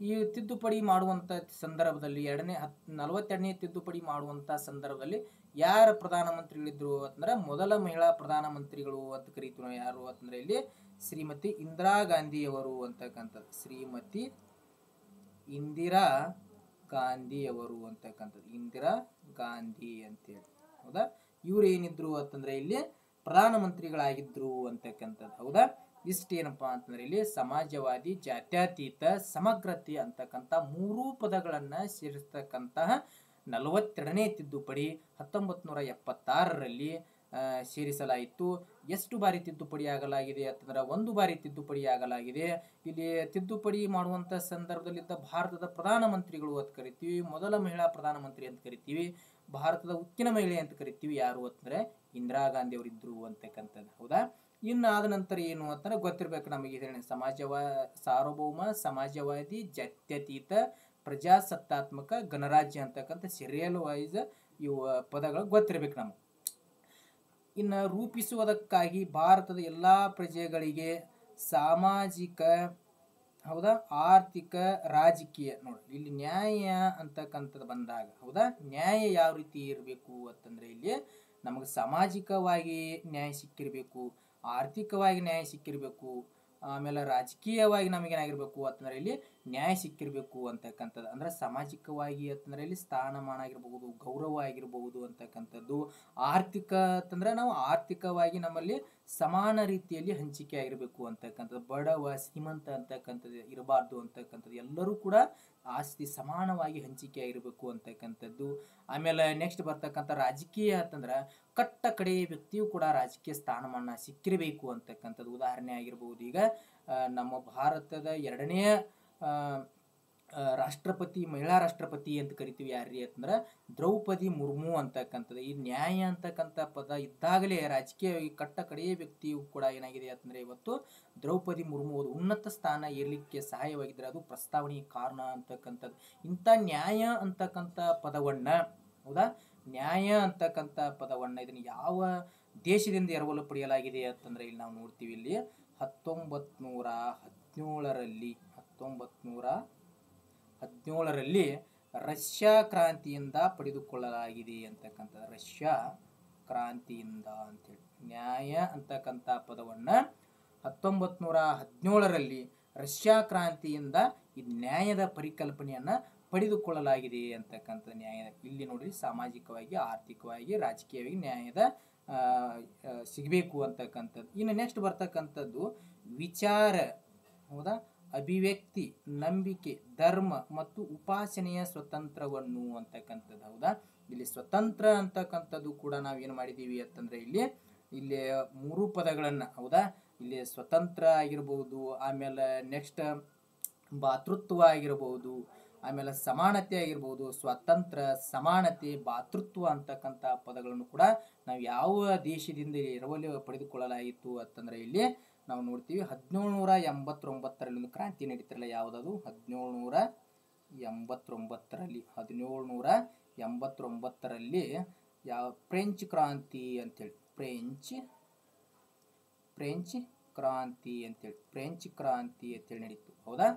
ಈ ತಿದ್ದುಪಡಿ ಮಾಡುವಂತ ಸಂದರ್ಭದಲ್ಲಿ 42ನೇ ತಿದ್ದುಪಡಿ ಮಾಡುವಂತ ಸಂದರ್ಭದಲ್ಲಿ ಯಾರ ಪ್ರಧಾನಮಂತ್ರಿಗಳಿದ್ರು ಅಂತಂದ್ರೆ ಮೊದಲ ಮಹಿಳಾ ಪ್ರಧಾನಮಂತ್ರಿಗಳು ಅಂತ ಕರೀತೀವಿ ನಾವು. ಯಾರು ಅಂತಂದ್ರೆ ಇಲ್ಲಿ ಶ್ರೀಮತಿ ಇಂದಿರಾ ಗಾಂಧಿ ಅವರು ಅಂತಕ್ಕಂಥದ್ದು. ಶ್ರೀಮತಿ ಇಂದಿರಾ ಗಾಂಧಿ ಅವರು ಅಂತಕ್ಕಂಥದ್ದು, ಇಂದಿರಾ ಗಾಂಧಿ ಅಂತೇಳಿ, ಹೌದಾ? ಇವ್ರು ಏನಿದ್ರು ಅಂತಂದ್ರೆ ಇಲ್ಲಿ ಪ್ರಧಾನಮಂತ್ರಿಗಳಾಗಿದ್ರು ಅಂತಕ್ಕಂಥದ್ದು, ಹೌದಾ? ಇಷ್ಟೇನಪ್ಪಾ ಅಂತಂದ್ರೆ ಇಲ್ಲಿ ಸಮಾಜವಾದಿ, ಜಾತ್ಯತೀತ, ಸಮಗ್ರತೆ ಅಂತಕ್ಕಂಥ 3 ಪದಗಳನ್ನ ಸೇರಿಸ್ತಕ್ಕಂತಹ 42ನೇ ತಿದ್ದುಪಡಿ 1976ರಲ್ಲಿ ಸೇರಿಸಲಾಯಿತು. ಎಷ್ಟು ಬಾರಿ ತಿದ್ದುಪಡಿ ಆಗಲಾಗಿದೆ ಅಂತಂದ್ರೆ 1 ಬಾರಿ ತಿದ್ದುಪಡಿ ಆಗಲಾಗಿದೆ. ಇಲ್ಲಿ ತಿದ್ದುಪಡಿ ಮಾಡುವಂತ ಸಂದರ್ಭದಲ್ಲಿದ್ದ ಭಾರತದ ಪ್ರಧಾನಮಂತ್ರಿಗಳು ಅಂತ ಕರಿತೀವಿ, ಮೊದಲ ಮಹಿಳಾ ಪ್ರಧಾನಮಂತ್ರಿ ಅಂತ ಕರಿತೀವಿ, ಭಾರತದ ಉಕ್ಕಿನ ಮಹಿಳೆ ಅಂತ ಕರಿತೀವಿ. ಯಾರು ಅಂತಂದ್ರೆ ಇಂದಿರಾ ಗಾಂಧಿ ಅವರಿದ್ರು ಅಂತಕ್ಕಂಥದ್ದು, ಹೌದಾ? ಇನ್ನು ಆದ ನಂತರ ಏನು ಅಂತಂದ್ರೆ ಗೊತ್ತಿರ್ಬೇಕು ನಮಗೆ. ಸಾರ್ವಭೌಮ, ಸಮಾಜವಾದಿ, ಜಾತ್ಯತೀತ, ಪ್ರಜಾಸತ್ತಾತ್ಮಕ, ಗಣರಾಜ್ಯ ಅಂತಕ್ಕಂಥ ಸೀರಿಯಲ್ ವೈಸ್ ಇವು ಪದಗಳು ಗೊತ್ತಿರ್ಬೇಕು ನಮಗೆ. ಇನ್ನು ರೂಪಿಸುವುದಕ್ಕಾಗಿ ಭಾರತದ ಎಲ್ಲಾ ಪ್ರಜೆಗಳಿಗೆ ಸಾಮಾಜಿಕ, ಹೌದಾ, ಆರ್ಥಿಕ, ರಾಜಕೀಯ, ನೋಡಿ ಇಲ್ಲಿ ನ್ಯಾಯ ಅಂತಕ್ಕಂಥದ್ದು ಬಂದಾಗ, ಹೌದಾ, ನ್ಯಾಯ ಯಾವ ರೀತಿ ಇರಬೇಕು ಅಂತಂದ್ರೆ ಇಲ್ಲಿ ನಮಗೆ ಸಾಮಾಜಿಕವಾಗಿ ನ್ಯಾಯ ಸಿಕ್ಕಿರಬೇಕು, ಆರ್ಥಿಕವಾಗಿ ನ್ಯಾಯ ಸಿಕ್ಕಿರಬೇಕು, ಆಮೇಲೆ ರಾಜಕೀಯವಾಗಿ ನಮಗೇನಾಗಿರ್ಬೇಕು ಅಂತಂದ್ರೆ ಇಲ್ಲಿ ನ್ಯಾಯ ಸಿಕ್ಕಿರಬೇಕು ಅಂತಕ್ಕಂಥದ್ದು. ಅಂದ್ರೆ ಸಾಮಾಜಿಕವಾಗಿ ಅಂತಂದ್ರೆ ಇಲ್ಲಿ ಸ್ಥಾನಮಾನ ಆಗಿರ್ಬಹುದು, ಗೌರವ ಆಗಿರ್ಬಹುದು ಅಂತಕ್ಕಂಥದ್ದು. ಆರ್ಥಿಕ ಅಂತಂದ್ರೆ ನಾವು ಆರ್ಥಿಕವಾಗಿ ನಮ್ಮಲ್ಲಿ ಸಮಾನ ರೀತಿಯಲ್ಲಿ ಹಂಚಿಕೆ ಆಗಿರ್ಬೇಕು ಅಂತಕ್ಕಂಥದ್ದು. ಬಡವ ಶ್ರೀಮಂತ ಅಂತಕ್ಕಂಥದ್ದು ಇರಬಾರ್ದು ಅಂತಕ್ಕಂಥದ್ದು. ಎಲ್ಲರೂ ಕೂಡ ಆಸ್ತಿ ಸಮಾನವಾಗಿ ಹಂಚಿಕೆ ಆಗಿರ್ಬೇಕು ಅಂತಕ್ಕಂಥದ್ದು. ಆಮೇಲೆ ನೆಕ್ಸ್ಟ್ ಬರ್ತಕ್ಕಂಥ ರಾಜಕೀಯ ಅಂತಂದ್ರೆ ಕಟ್ಟ ಕಡೆಯ ವ್ಯಕ್ತಿಯು ಕೂಡ ರಾಜಕೀಯ ಸ್ಥಾನಮಾನ ಸಿಕ್ಕಿರಬೇಕು ಅಂತಕ್ಕಂಥದ್ದು. ಉದಾಹರಣೆ ಆಗಿರ್ಬಹುದು, ಈಗ ನಮ್ಮ ಭಾರತದ 2ನೇ ರಾಷ್ಟ್ರಪತಿ, ಮಹಿಳಾ ರಾಷ್ಟ್ರಪತಿ ಅಂತ ಕರಿತೀವಿ ಯಾರ್ರಿ ಅಂತಂದ್ರೆ ದ್ರೌಪದಿ ಮುರ್ಮು ಅಂತಕ್ಕಂಥದ್ದು. ಈ ನ್ಯಾಯ ಅಂತಕ್ಕಂಥ ಪದ ಇದ್ದಾಗಲೇ ರಾಜಕೀಯವಾಗಿ ಕಟ್ಟ ಕಡೆಯ ವ್ಯಕ್ತಿಯು ಕೂಡ ಏನಾಗಿದೆ ಅಂತಂದ್ರೆ ಇವತ್ತು ದ್ರೌಪದಿ ಮುರ್ಮು ಉನ್ನತ ಸ್ಥಾನ ಏರ್ಲಿಕ್ಕೆ ಸಹಾಯವಾಗಿದ್ರೆ ಅದು ಪ್ರಸ್ತಾವನೆಯ ಕಾರಣ ಅಂತಕ್ಕಂಥದ್ದು. ಇಂಥ ನ್ಯಾಯ ಅಂತಕ್ಕಂಥ ಪದವನ್ನ, ಹೌದಾ, ನ್ಯಾಯ ಅಂತಕ್ಕಂಥ ಪದವನ್ನ ಇದನ್ನ ಯಾವ ದೇಶದಿಂದ ಎರವಲು ಪಡೆಯಲಾಗಿದೆ ಅಂತಂದ್ರೆ ಇಲ್ಲಿ ನಾವು ನೋಡ್ತೀವಿ ಇಲ್ಲಿ 1917ರಲ್ಲಿ ರಷ್ಯಾ ಕ್ರಾಂತಿಯಿಂದ ಪಡೆದುಕೊಳ್ಳಲಾಗಿದೆ ಅಂತಕ್ಕಂಥದ್ದು. ರಷ್ಯಾ ಕ್ರಾಂತಿಯಿಂದ ಅಂತೇಳಿ ನ್ಯಾಯ ಅಂತಕ್ಕಂಥ ಪದವನ್ನ 1917ರಲ್ಲಿ ರಷ್ಯಾ ಕ್ರಾಂತಿಯಿಂದ ಈ ನ್ಯಾಯದ ಪರಿಕಲ್ಪನೆಯನ್ನ ಪಡೆದುಕೊಳ್ಳಲಾಗಿದೆ ಅಂತಕ್ಕಂಥ ನ್ಯಾಯ. ಇಲ್ಲಿ ನೋಡಿ ಸಾಮಾಜಿಕವಾಗಿ, ಆರ್ಥಿಕವಾಗಿ, ರಾಜಕೀಯವಾಗಿ ನ್ಯಾಯದ ಸಿಗಬೇಕು ಅಂತಕ್ಕಂಥದ್ದು. ಇನ್ನು ನೆಕ್ಸ್ಟ್ ಬರ್ತಕ್ಕಂಥದ್ದು ವಿಚಾರ, ಹೌದಾ, ಅಭಿವ್ಯಕ್ತಿ, ನಂಬಿಕೆ, ಧರ್ಮ ಮತ್ತು ಉಪಾಸನೆಯ ಸ್ವತಂತ್ರವನ್ನು ಅಂತಕ್ಕಂಥದ್ದು. ಹೌದಾ, ಇಲ್ಲಿ ಸ್ವತಂತ್ರ ಅಂತಕ್ಕಂಥದ್ದು ಕೂಡ ನಾವೇನು ಮಾಡಿದ್ದೀವಿ ಅಂತಂದ್ರೆ ಇಲ್ಲಿ 3 ಪದಗಳನ್ನ, ಹೌದಾ, ಇಲ್ಲಿ ಸ್ವತಂತ್ರ ಆಗಿರ್ಬೋದು, ಆಮೇಲೆ ನೆಕ್ಸ್ಟ್ ಭಾತೃತ್ವ ಆಗಿರ್ಬೋದು, ಆಮೇಲೆ ಸಮಾನತೆ ಆಗಿರ್ಬೋದು. ಸ್ವಾತಂತ್ರ್ಯ, ಸಮಾನತೆ, ಭಾತೃತ್ವ ಅಂತಕ್ಕಂಥ ಪದಗಳನ್ನು ಕೂಡ ನಾವು ಯಾವ ದೇಶದಿಂದ ಎರವಲು ಪಡೆದುಕೊಳ್ಳಲಾಯಿತು ಅಂತಂದ್ರೆ ಇಲ್ಲಿ ನಾವು ನೋಡ್ತೀವಿ 1789ರಲ್ಲಿ ಒಂದು ಕ್ರಾಂತಿ ನಡೀತಿರಲ್ಲ. ಯಾವುದದು? 1789ರಲ್ಲಿ ಯಾವ ಫ್ರೆಂಚ್ ಕ್ರಾಂತಿ ಅಂತೇಳಿ, ಫ್ರೆಂಚ್ ಕ್ರಾಂತಿ ಅಂತೇಳಿ ನಡೀತು. ಹೌದಾ,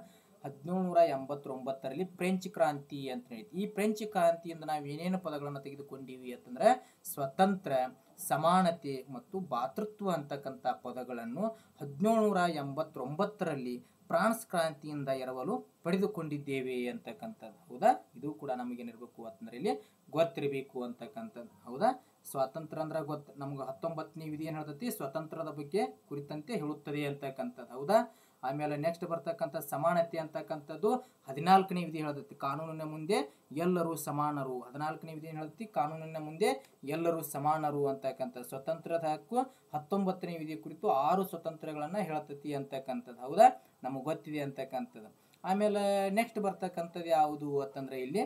1789ರಲ್ಲಿ ಫ್ರೆಂಚ್ ಕ್ರಾಂತಿ ಅಂತ ನಡೀತು. ಈ ಫ್ರೆಂಚ್ ಕ್ರಾಂತಿಯಿಂದ ನಾವು ಏನೇನು ಪದಗಳನ್ನು ತೆಗೆದುಕೊಂಡಿವಿ ಅಂತಂದ್ರೆ ಸ್ವಾತಂತ್ರ್ಯ, ಸಮಾನತೆ ಮತ್ತು ಭಾತೃತ್ವ ಅಂತಕ್ಕಂಥ ಪದಗಳನ್ನು 1789ರಲ್ಲಿ ಫ್ರಾನ್ಸ್ ಕ್ರಾಂತಿಯಿಂದ ಎರವಲು ಪಡೆದುಕೊಂಡಿದ್ದೇವೆ ಅಂತಕ್ಕಂಥದ್ದು. ಹೌದಾ, ಇದು ಕೂಡ ನಮಗೇನಿರ್ಬೇಕು ಅಂತಂದ್ರೆ ಇಲ್ಲಿ ಗೊತ್ತಿರಬೇಕು ಅಂತಕ್ಕಂಥದ್ದು. ಹೌದಾ, ಸ್ವಾತಂತ್ರ್ಯ ಅಂದ್ರೆ ನಮ್ಗೆ 19ನೇ ವಿಧಿ ಏನ್ ಹೇಳ್ತೈತಿ? ಸ್ವಾತಂತ್ರ್ಯದ ಬಗ್ಗೆ ಕುರಿತಂತೆ ಹೇಳುತ್ತದೆ ಅಂತಕ್ಕಂಥದ್ದು. ಹೌದಾ, ಆಮೇಲೆ ನೆಕ್ಸ್ಟ್ ಬರ್ತಕ್ಕಂಥ ಸಮಾನತೆ ಅಂತಕ್ಕಂಥದ್ದು 14ನೇ ವಿಧಿ ಹೇಳ್ತೈತಿ, ಕಾನೂನಿನ ಮುಂದೆ ಎಲ್ಲರೂ ಸಮಾನರು. 14ನೇ ವಿಧಿ ಏನ್ ಹೇಳ್ತೈತಿ? ಕಾನೂನಿನ ಮುಂದೆ ಎಲ್ಲರೂ ಸಮಾನರು ಅಂತಕ್ಕಂಥ. ಸ್ವತಂತ್ರದ ಹಕ್ಕು 19ನೇ ವಿಧಿ ಕುರಿತು 6 ಸ್ವತಂತ್ರಗಳನ್ನ ಹೇಳ್ತೈತಿ ಅಂತಕ್ಕಂಥದ್ದು. ಹೌದಾ, ನಮಗೆ ಗೊತ್ತಿದೆ ಅಂತಕ್ಕಂಥದ್ದು. ಆಮೇಲೆ ನೆಕ್ಸ್ಟ್ ಬರ್ತಕ್ಕಂಥದ್ದು ಯಾವುದು ಅಂತಂದ್ರೆ ಇಲ್ಲಿ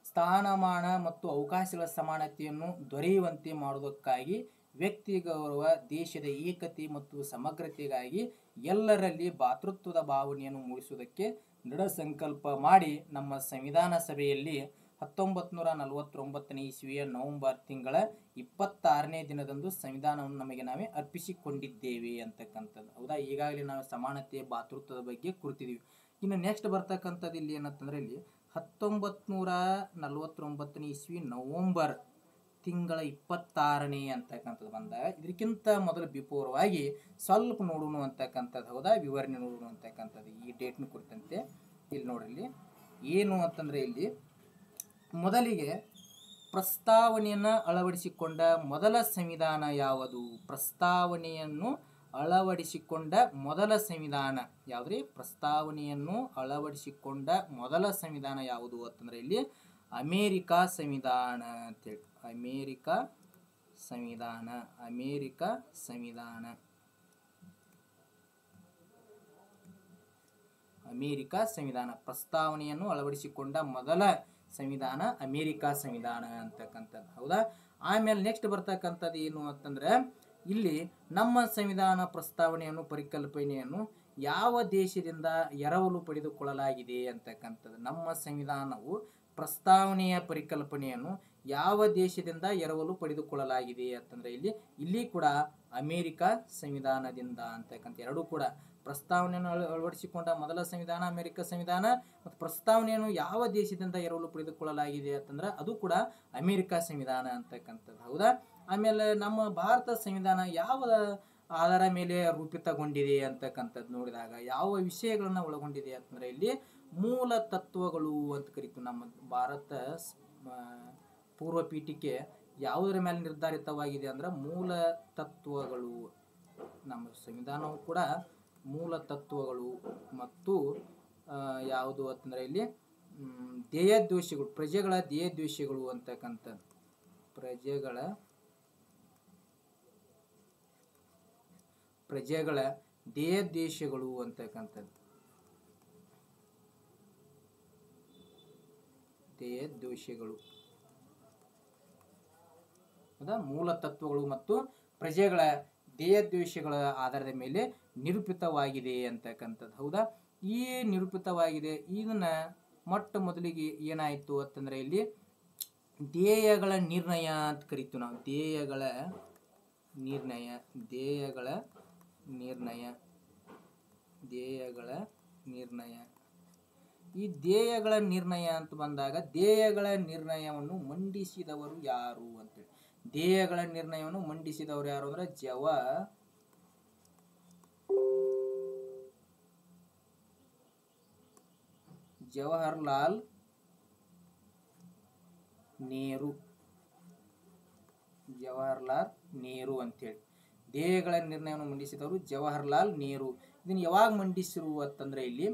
ಸ್ಥಾನಮಾನ ಮತ್ತು ಅವಕಾಶಗಳ ಸಮಾನತೆಯನ್ನು ದೊರೆಯುವಂತೆ ಮಾಡುವುದಕ್ಕಾಗಿ ವ್ಯಕ್ತಿ ಗೌರವ, ದೇಶದ ಏಕತೆ ಮತ್ತು ಸಮಗ್ರತೆಗಾಗಿ ಎಲ್ಲರಲ್ಲಿ ಭಾತೃತ್ವದ ಭಾವನೆಯನ್ನು ಮೂಡಿಸುವುದಕ್ಕೆ ದೃಢ ಸಂಕಲ್ಪ ಮಾಡಿ ನಮ್ಮ ಸಂವಿಧಾನ ಸಭೆಯಲ್ಲಿ 1949ನೇ ಇಸ್ವಿಯ ನವೆಂಬರ್ ತಿಂಗಳ 26ನೇ ದಿನದಂದು ಸಂವಿಧಾನವನ್ನು ನಮಗೆ ನಾವೇ ಅರ್ಪಿಸಿಕೊಂಡಿದ್ದೇವೆ ಅಂತಕ್ಕಂಥದ್ದು. ಹೌದಾ, ಈಗಾಗಲೇ ನಾವು ಸಮಾನತೆ, ಭಾತೃತ್ವದ ಬಗ್ಗೆ ಕುರಿತಿದ್ದೀವಿ. ಇನ್ನು ನೆಕ್ಸ್ಟ್ ಬರ್ತಕ್ಕಂಥದ್ದು ಇಲ್ಲಿ ಏನಂತಂದ್ರೆ ಇಲ್ಲಿ 1949ನೇ ಇಸ್ವಿ ನವೆಂಬರ್ ತಿಂಗಳ 26ನೇ ಅಂತಕ್ಕಂಥದ್ದು ಬಂದಾಗ ಇದಕ್ಕಿಂತ ಮೊದಲು ಬಿಫೋರ್ವಾಗಿ ಸ್ವಲ್ಪ ನೋಡೋಣ ಅಂತಕ್ಕಂಥದ್ದು. ಹೌದಾ, ವಿವರಣೆ ನೋಡೋಣ ಅಂತಕ್ಕಂಥದ್ದು ಈ ಡೇಟ್ನ ಕುರಿತಂತೆ. ಇಲ್ಲಿ ನೋಡ್ರಿ, ಇಲ್ಲಿ ಏನು ಅಂತಂದ್ರೆ ಇಲ್ಲಿ ಮೊದಲಿಗೆ ಪ್ರಸ್ತಾವನೆಯನ್ನು ಅಳವಡಿಸಿಕೊಂಡ ಮೊದಲ ಸಂವಿಧಾನ ಯಾವುದು? ಪ್ರಸ್ತಾವನೆಯನ್ನು ಅಳವಡಿಸಿಕೊಂಡ ಮೊದಲ ಸಂವಿಧಾನ ಯಾವುದ್ರಿ? ಪ್ರಸ್ತಾವನೆಯನ್ನು ಅಳವಡಿಸಿಕೊಂಡ ಮೊದಲ ಸಂವಿಧಾನ ಯಾವುದು ಅಂತಂದ್ರೆ ಇಲ್ಲಿ ಅಮೇರಿಕಾ ಸಂವಿಧಾನ ಅಂತೇಳಿ. ಅಮೇರಿಕಾ ಸಂವಿಧಾನ ಪ್ರಸ್ತಾವನೆಯನ್ನು ಅಳವಡಿಸಿಕೊಂಡ ಮೊದಲ ಸಂವಿಧಾನ ಅಮೇರಿಕಾ ಸಂವಿಧಾನ ಅಂತಕ್ಕಂಥದ್ದು. ಹೌದಾ, ಆಮೇಲೆ ನೆಕ್ಸ್ಟ್ ಬರ್ತಕ್ಕಂಥದ್ದು ಏನು ಅಂತಂದ್ರೆ ಇಲ್ಲಿ ನಮ್ಮ ಸಂವಿಧಾನ ಪ್ರಸ್ತಾವನೆಯನ್ನು ಪರಿಕಲ್ಪನೆಯನ್ನು ಯಾವ ದೇಶದಿಂದ ಎರವಲು ಪಡೆದುಕೊಳ್ಳಲಾಗಿದೆ ಅಂತಕ್ಕಂಥದ್ದು. ನಮ್ಮ ಸಂವಿಧಾನವು ಪ್ರಸ್ತಾವನೆಯ ಪರಿಕಲ್ಪನೆಯನ್ನು ಯಾವ ದೇಶದಿಂದ ಎರವಲು ಪಡೆದುಕೊಳ್ಳಲಾಗಿದೆ ಅಂತಂದ್ರೆ ಇಲ್ಲಿ ಕೂಡ ಅಮೇರಿಕಾ ಸಂವಿಧಾನದಿಂದ ಅಂತಕ್ಕಂಥ. ಎರಡೂ ಕೂಡ ಪ್ರಸ್ತಾವನೆಯನ್ನು ಅಳವಡಿಸಿಕೊಂಡ ಮೊದಲ ಸಂವಿಧಾನ ಅಮೇರಿಕಾ ಸಂವಿಧಾನ, ಮತ್ತು ಪ್ರಸ್ತಾವನೆಯನ್ನು ಯಾವ ದೇಶದಿಂದ ಎರವಲು ಪಡೆದುಕೊಳ್ಳಲಾಗಿದೆ ಅಂತಂದ್ರೆ ಅದು ಕೂಡ ಅಮೇರಿಕಾ ಸಂವಿಧಾನ ಅಂತಕ್ಕಂಥದ್ದು. ಹೌದಾ, ಆಮೇಲೆ ನಮ್ಮ ಭಾರತ ಸಂವಿಧಾನ ಯಾವ ಆಧಾರ ಮೇಲೆ ರೂಪಿತಗೊಂಡಿದೆ ಅಂತಕ್ಕಂಥದ್ದು ನೋಡಿದಾಗ ಯಾವ ವಿಷಯಗಳನ್ನ ಒಳಗೊಂಡಿದೆ ಅಂತಂದ್ರೆ ಇಲ್ಲಿ ಮೂಲ ತತ್ವಗಳು ಅಂತ ಕರಿತೀವಿ. ನಮ್ಮ ಭಾರತ ಪೂರ್ವ ಪೀಠಿಕೆ ಯಾವುದರ ಮೇಲೆ ನಿರ್ಧಾರಿತವಾಗಿದೆ ಅಂದ್ರೆ ಮೂಲ ತತ್ವಗಳು. ನಮ್ಮ ಸಂವಿಧಾನವು ಕೂಡ ಮೂಲ ತತ್ವಗಳು ಮತ್ತು ಯಾವುದು ಅಂತಂದ್ರೆ ಇಲ್ಲಿ ಧ್ಯೇಯೋದ್ದೇಶಗಳು, ಪ್ರಜೆಗಳ ಧ್ಯೇಯೋದ್ದೇಶಗಳು ಅಂತಕ್ಕಂಥದ್ದು. ಪ್ರಜೆಗಳ ಧ್ಯೇಯೋದ್ದೇಶಗಳು ಅಂತಕ್ಕಂಥದ್ದು. ಧ್ಯೇಯೋದ್ದೇಶಗಳು ಮೂಲ ತತ್ವಗಳು ಮತ್ತು ಪ್ರಜೆಗಳ ಧ್ಯೇಯೋದ್ದೇಶಗಳ ಆಧಾರದ ಮೇಲೆ ನಿರೂಪಿತವಾಗಿದೆ ಅಂತಕ್ಕಂಥದ್ದು. ಹೌದಾ, ಈ ನಿರೂಪಿತವಾಗಿದೆ. ಇದನ್ನ ಮೊಟ್ಟ ಮೊದಲಿಗೆ ಏನಾಯಿತು ಅಂತಂದ್ರೆ ಇಲ್ಲಿ ಧ್ಯೇಯಗಳ ನಿರ್ಣಯ ಅಂತ ಕರಿತೀವಿ ನಾವು. ಧ್ಯೇಯಗಳ ನಿರ್ಣಯ ಈ ಧ್ಯೇಯಗಳ ನಿರ್ಣಯ ಅಂತ ಬಂದಾಗ ಧ್ಯೇಯಗಳ ನಿರ್ಣಯವನ್ನು ಮಂಡಿಸಿದವರು ಯಾರು ಅಂತೇಳಿ. ಧ್ಯೇಯಗಳ ನಿರ್ಣಯವನ್ನು ಮಂಡಿಸಿದವರು ಯಾರು ಅಂದ್ರೆ ಜವಾಹರ್ಲಾಲ್ ನೆಹರು ಅಂತೇಳಿ. ಧ್ಯೇಯಗಳ ನಿರ್ಣಯವನ್ನು ಮಂಡಿಸಿದವರು ಜವಾಹರ್ಲಾಲ್ ನೆಹರು. ಇದನ್ನು ಯಾವಾಗ ಮಂಡಿಸಿರು ಅಂತಂದ್ರೆ ಇಲ್ಲಿ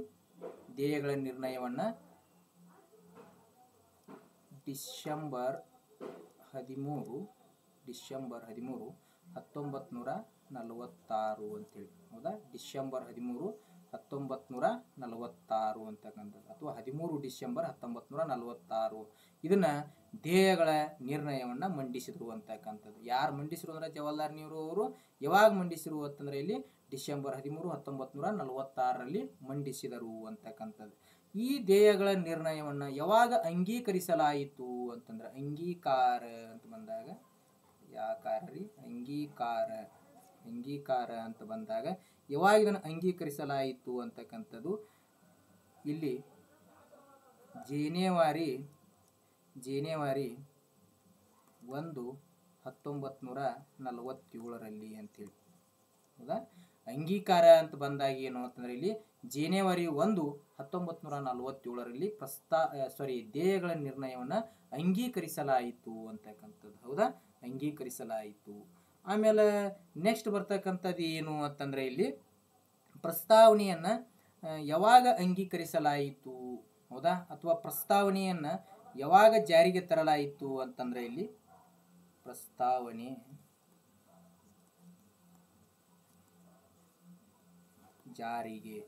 ಧ್ಯೇಯಗಳ ನಿರ್ಣಯವನ್ನ ಡಿಸೆಂಬರ್ 13 1946 ಅಂತೇಳಿ. ಹೌದಾ, ಡಿಸೆಂಬರ್ 13 1946 ಅಂತಕ್ಕಂಥದ್ದು, ಅಥವಾ 13 ಡಿಸೆಂಬರ್ 1946 ಇದನ್ನ ಧ್ಯೇಯಗಳ ನಿರ್ಣಯವನ್ನ ಮಂಡಿಸಿದ್ರು ಅಂತಕ್ಕಂಥದ್ದು. ಯಾರು ಮಂಡಿಸಿರು ಅಂದ್ರೆ ಜವಾಹರ್ಲಾಲ್ ನೆಹರು ಅವರು. ಯಾವಾಗ ಮಂಡಿಸಿರು ಅಂತಂದ್ರೆ ಇಲ್ಲಿ ಡಿಸೆಂಬರ್ 13 1946 ಮಂಡಿಸಿದರು ಅಂತಕ್ಕಂಥದ್ದು. ಈ ಧ್ಯೇಯಗಳ ನಿರ್ಣಯವನ್ನ ಯಾವಾಗ ಅಂಗೀಕರಿಸಲಾಯಿತು ಅಂತಂದ್ರೆ ಅಂಗೀಕಾರ ಅಂತ ಬಂದಾಗ ಅಂಗೀಕಾರ ಅಂತ ಬಂದಾಗ ಯಾವಾಗ ಇದನ್ನು ಅಂಗೀಕರಿಸಲಾಯಿತು ಅಂತಕ್ಕಂಥದ್ದು ಇಲ್ಲಿ ಜನವರಿ 1 1947 ಅಂತೇಳಿ. ಹೌದಾ, ಅಂಗೀಕಾರ ಅಂತ ಬಂದಾಗ ಏನು ಅಂತಂದ್ರೆ ಇಲ್ಲಿ ಜನವರಿ 1 1947 ಧ್ಯೇಯಗಳ ನಿರ್ಣಯವನ್ನ ಅಂಗೀಕರಿಸಲಾಯಿತು ಅಂತಕ್ಕಂಥದ್ದು. ಹೌದಾ, ಅಂಗೀಕರಿಸಲಾಯಿತು. ಆಮೇಲೆ ನೆಕ್ಸ್ಟ್ ಬರ್ತಕ್ಕಂಥದ್ದು ಏನು ಅಂತಂದ್ರೆ ಇಲ್ಲಿ ಪ್ರಸ್ತಾವನೆಯನ್ನ ಯಾವಾಗ ಅಂಗೀಕರಿಸಲಾಯಿತು, ಹೌದಾ, ಅಥವಾ ಪ್ರಸ್ತಾವನೆಯನ್ನ ಯಾವಾಗ ಜಾರಿಗೆ ತರಲಾಯಿತು ಅಂತಂದ್ರೆ ಇಲ್ಲಿ ಪ್ರಸ್ತಾವನೆ ಜಾರಿಗೆ.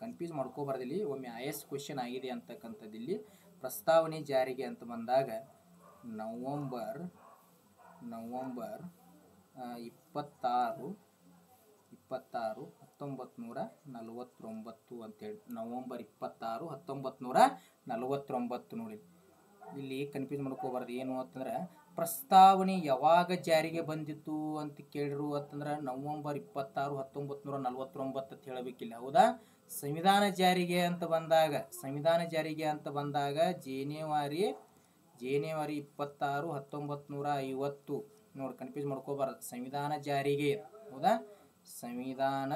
ಕನ್ಫ್ಯೂಸ್ ಮಾಡ್ಕೋಬಾರ್ದಿಲ್ಲಿ, ಒಮ್ಮೆ IS ಕ್ವೆಶ್ಚನ್ ಆಗಿದೆ ಅಂತಕ್ಕಂಥದ್ದು. ಇಲ್ಲಿ ಪ್ರಸ್ತಾವನೆ ಜಾರಿಗೆ ಅಂತ ಬಂದಾಗ ನವೆಂಬರ್ 26 1949 ಅಂತೇಳಿ. ನವೆಂಬರ್ 26 1949 ನೋಡಿ. ಇಲ್ಲಿ ಕನ್ಫ್ಯೂಸ್ ಮಾಡ್ಕೋಬಾರ್ದು. ಏನು ಅಂತಂದ್ರೆ ಪ್ರಸ್ತಾವನೆ ಯಾವಾಗ ಜಾರಿಗೆ ಬಂದಿತ್ತು ಅಂತ ಕೇಳಿರು ಅಂತಂದ್ರೆ ನವೆಂಬರ್ 26 1949 ಅಂತ ಹೇಳಬೇಕಿಲ್ಲ. ಹೌದಾ, ಸಂವಿಧಾನ ಜಾರಿಗೆ ಅಂತ ಬಂದಾಗ ಜನವರಿ 26 1950 ನೋಡಿ. ಕನ್ಫ್ಯೂಸ್ ಮಾಡ್ಕೋಬಾರ್ದು. ಸಂವಿಧಾನ ಜಾರಿಗೆ, ಹೌದಾ, ಸಂವಿಧಾನ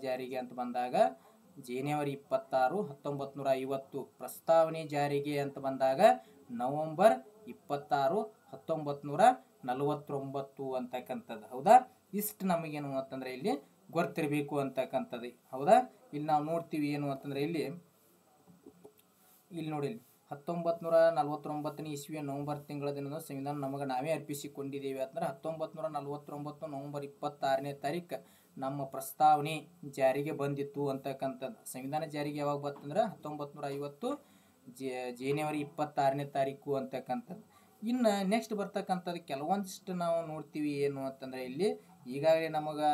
ಜಾರಿಗೆ ಅಂತ ಬಂದಾಗ ಜನವರಿ 26 1950. ಪ್ರಸ್ತಾವನೆ ಜಾರಿಗೆ ಅಂತ ಬಂದಾಗ ನವೆಂಬರ್ 26 1949 ಅಂತಕ್ಕಂಥದ್ದು. ಹೌದಾ, ಇಷ್ಟು ನಮಗೇನು ಅಂತಂದ್ರೆ ಇಲ್ಲಿ ಗೊತ್ತಿರಬೇಕು ಅಂತಕ್ಕಂಥದ್ದು. ಹೌದಾ, ಇಲ್ಲಿ ನಾವು ನೋಡ್ತೀವಿ ಏನು ಅಂತಂದ್ರೆ ಇಲ್ಲಿ ನೋಡಿ 1949 ಇಸ್ವಿಯ ನವೆಂಬರ್ ತಿಂಗಳ ದಿನದ ಸಂವಿಧಾನ ನಮಗೆ ನಾವೇ ಅರ್ಪಿಸಿಕೊಂಡಿದ್ದೇವೆ ಅಂತಂದ್ರೆ 1949 ನವೆಂಬರ್ 26ನೇ ತಾರೀಕು ನಮ್ಮ ಪ್ರಸ್ತಾವನೆ ಜಾರಿಗೆ ಬಂದಿತ್ತು ಅಂತಕ್ಕಂಥದ್ದು. ಸಂವಿಧಾನ ಜಾರಿಗೆ ಯಾವಾಗ ಬಂತಂದ್ರೆ 1950 ಜನವರಿ 26ನೇ ತಾರೀಕು ಅಂತಕ್ಕಂಥದ್ದು. ಇನ್ನು ನೆಕ್ಸ್ಟ್ ಬರ್ತಕ್ಕಂಥದ್ದು ಕೆಲವೊಂದಿಷ್ಟು ನಾವು ನೋಡ್ತೀವಿ ಏನು ಅಂತಂದ್ರೆ ಇಲ್ಲಿ ಈಗಾಗಲೇ ನಮಗೆ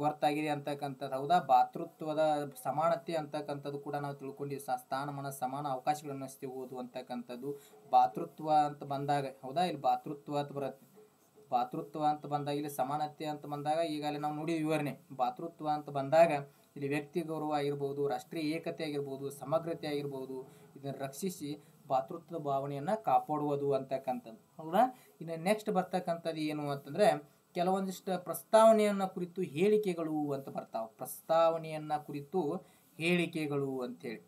ಗೊತ್ತಾಗಿದೆ ಅಂತಕ್ಕಂಥದ್ದು. ಹೌದಾ, ಭಾತೃತ್ವದ ಸಮಾನತೆ ಅಂತಕ್ಕಂಥದ್ದು ಕೂಡ ನಾವು ತಿಳ್ಕೊಂಡಿವಿ. ಸ್ಥಾನಮಾನ ಸಮಾನ ಅವಕಾಶಗಳನ್ನು ಸಿಗುವುದು ಅಂತಕ್ಕಂಥದ್ದು ಭಾತೃತ್ವ ಅಂತ ಬಂದಾಗ. ಹೌದಾ, ಇಲ್ಲಿ ಭಾತೃತ್ವ ಅಂತ ಬರುತ್ತೆ. ಭಾತೃತ್ವ ಅಂತ ಬಂದಾಗ ಇಲ್ಲಿ ಸಮಾನತೆ ಅಂತ ಬಂದಾಗ ಈಗಾಗಲೇ ನಾವು ನೋಡಿ ವಿವರಣೆ. ಭಾತೃತ್ವ ಅಂತ ಬಂದಾಗ ಇಲ್ಲಿ ವ್ಯಕ್ತಿ ಗೌರವ ಆಗಿರ್ಬೋದು, ರಾಷ್ಟ್ರೀಯ ಏಕತೆ ಆಗಿರ್ಬೋದು, ಸಮಗ್ರತೆ ಆಗಿರ್ಬೋದು, ಇದನ್ನು ರಕ್ಷಿಸಿ ಭಾತೃತ್ವ ಭಾವನೆಯನ್ನ ಕಾಪಾಡುವುದು ಅಂತಕ್ಕಂಥದ್ದು. ಹೌದಾ, ಇನ್ನು ನೆಕ್ಸ್ಟ್ ಬರ್ತಕ್ಕಂಥದ್ದು ಏನು ಅಂತಂದ್ರೆ ಕೆಲವೊಂದಿಷ್ಟು ಪ್ರಸ್ತಾವನೆಯನ್ನ ಕುರಿತು ಹೇಳಿಕೆಗಳು ಅಂತ ಬರ್ತಾವ. ಪ್ರಸ್ತಾವನೆಯನ್ನ ಕುರಿತು ಹೇಳಿಕೆಗಳು ಅಂತೇಳಿ.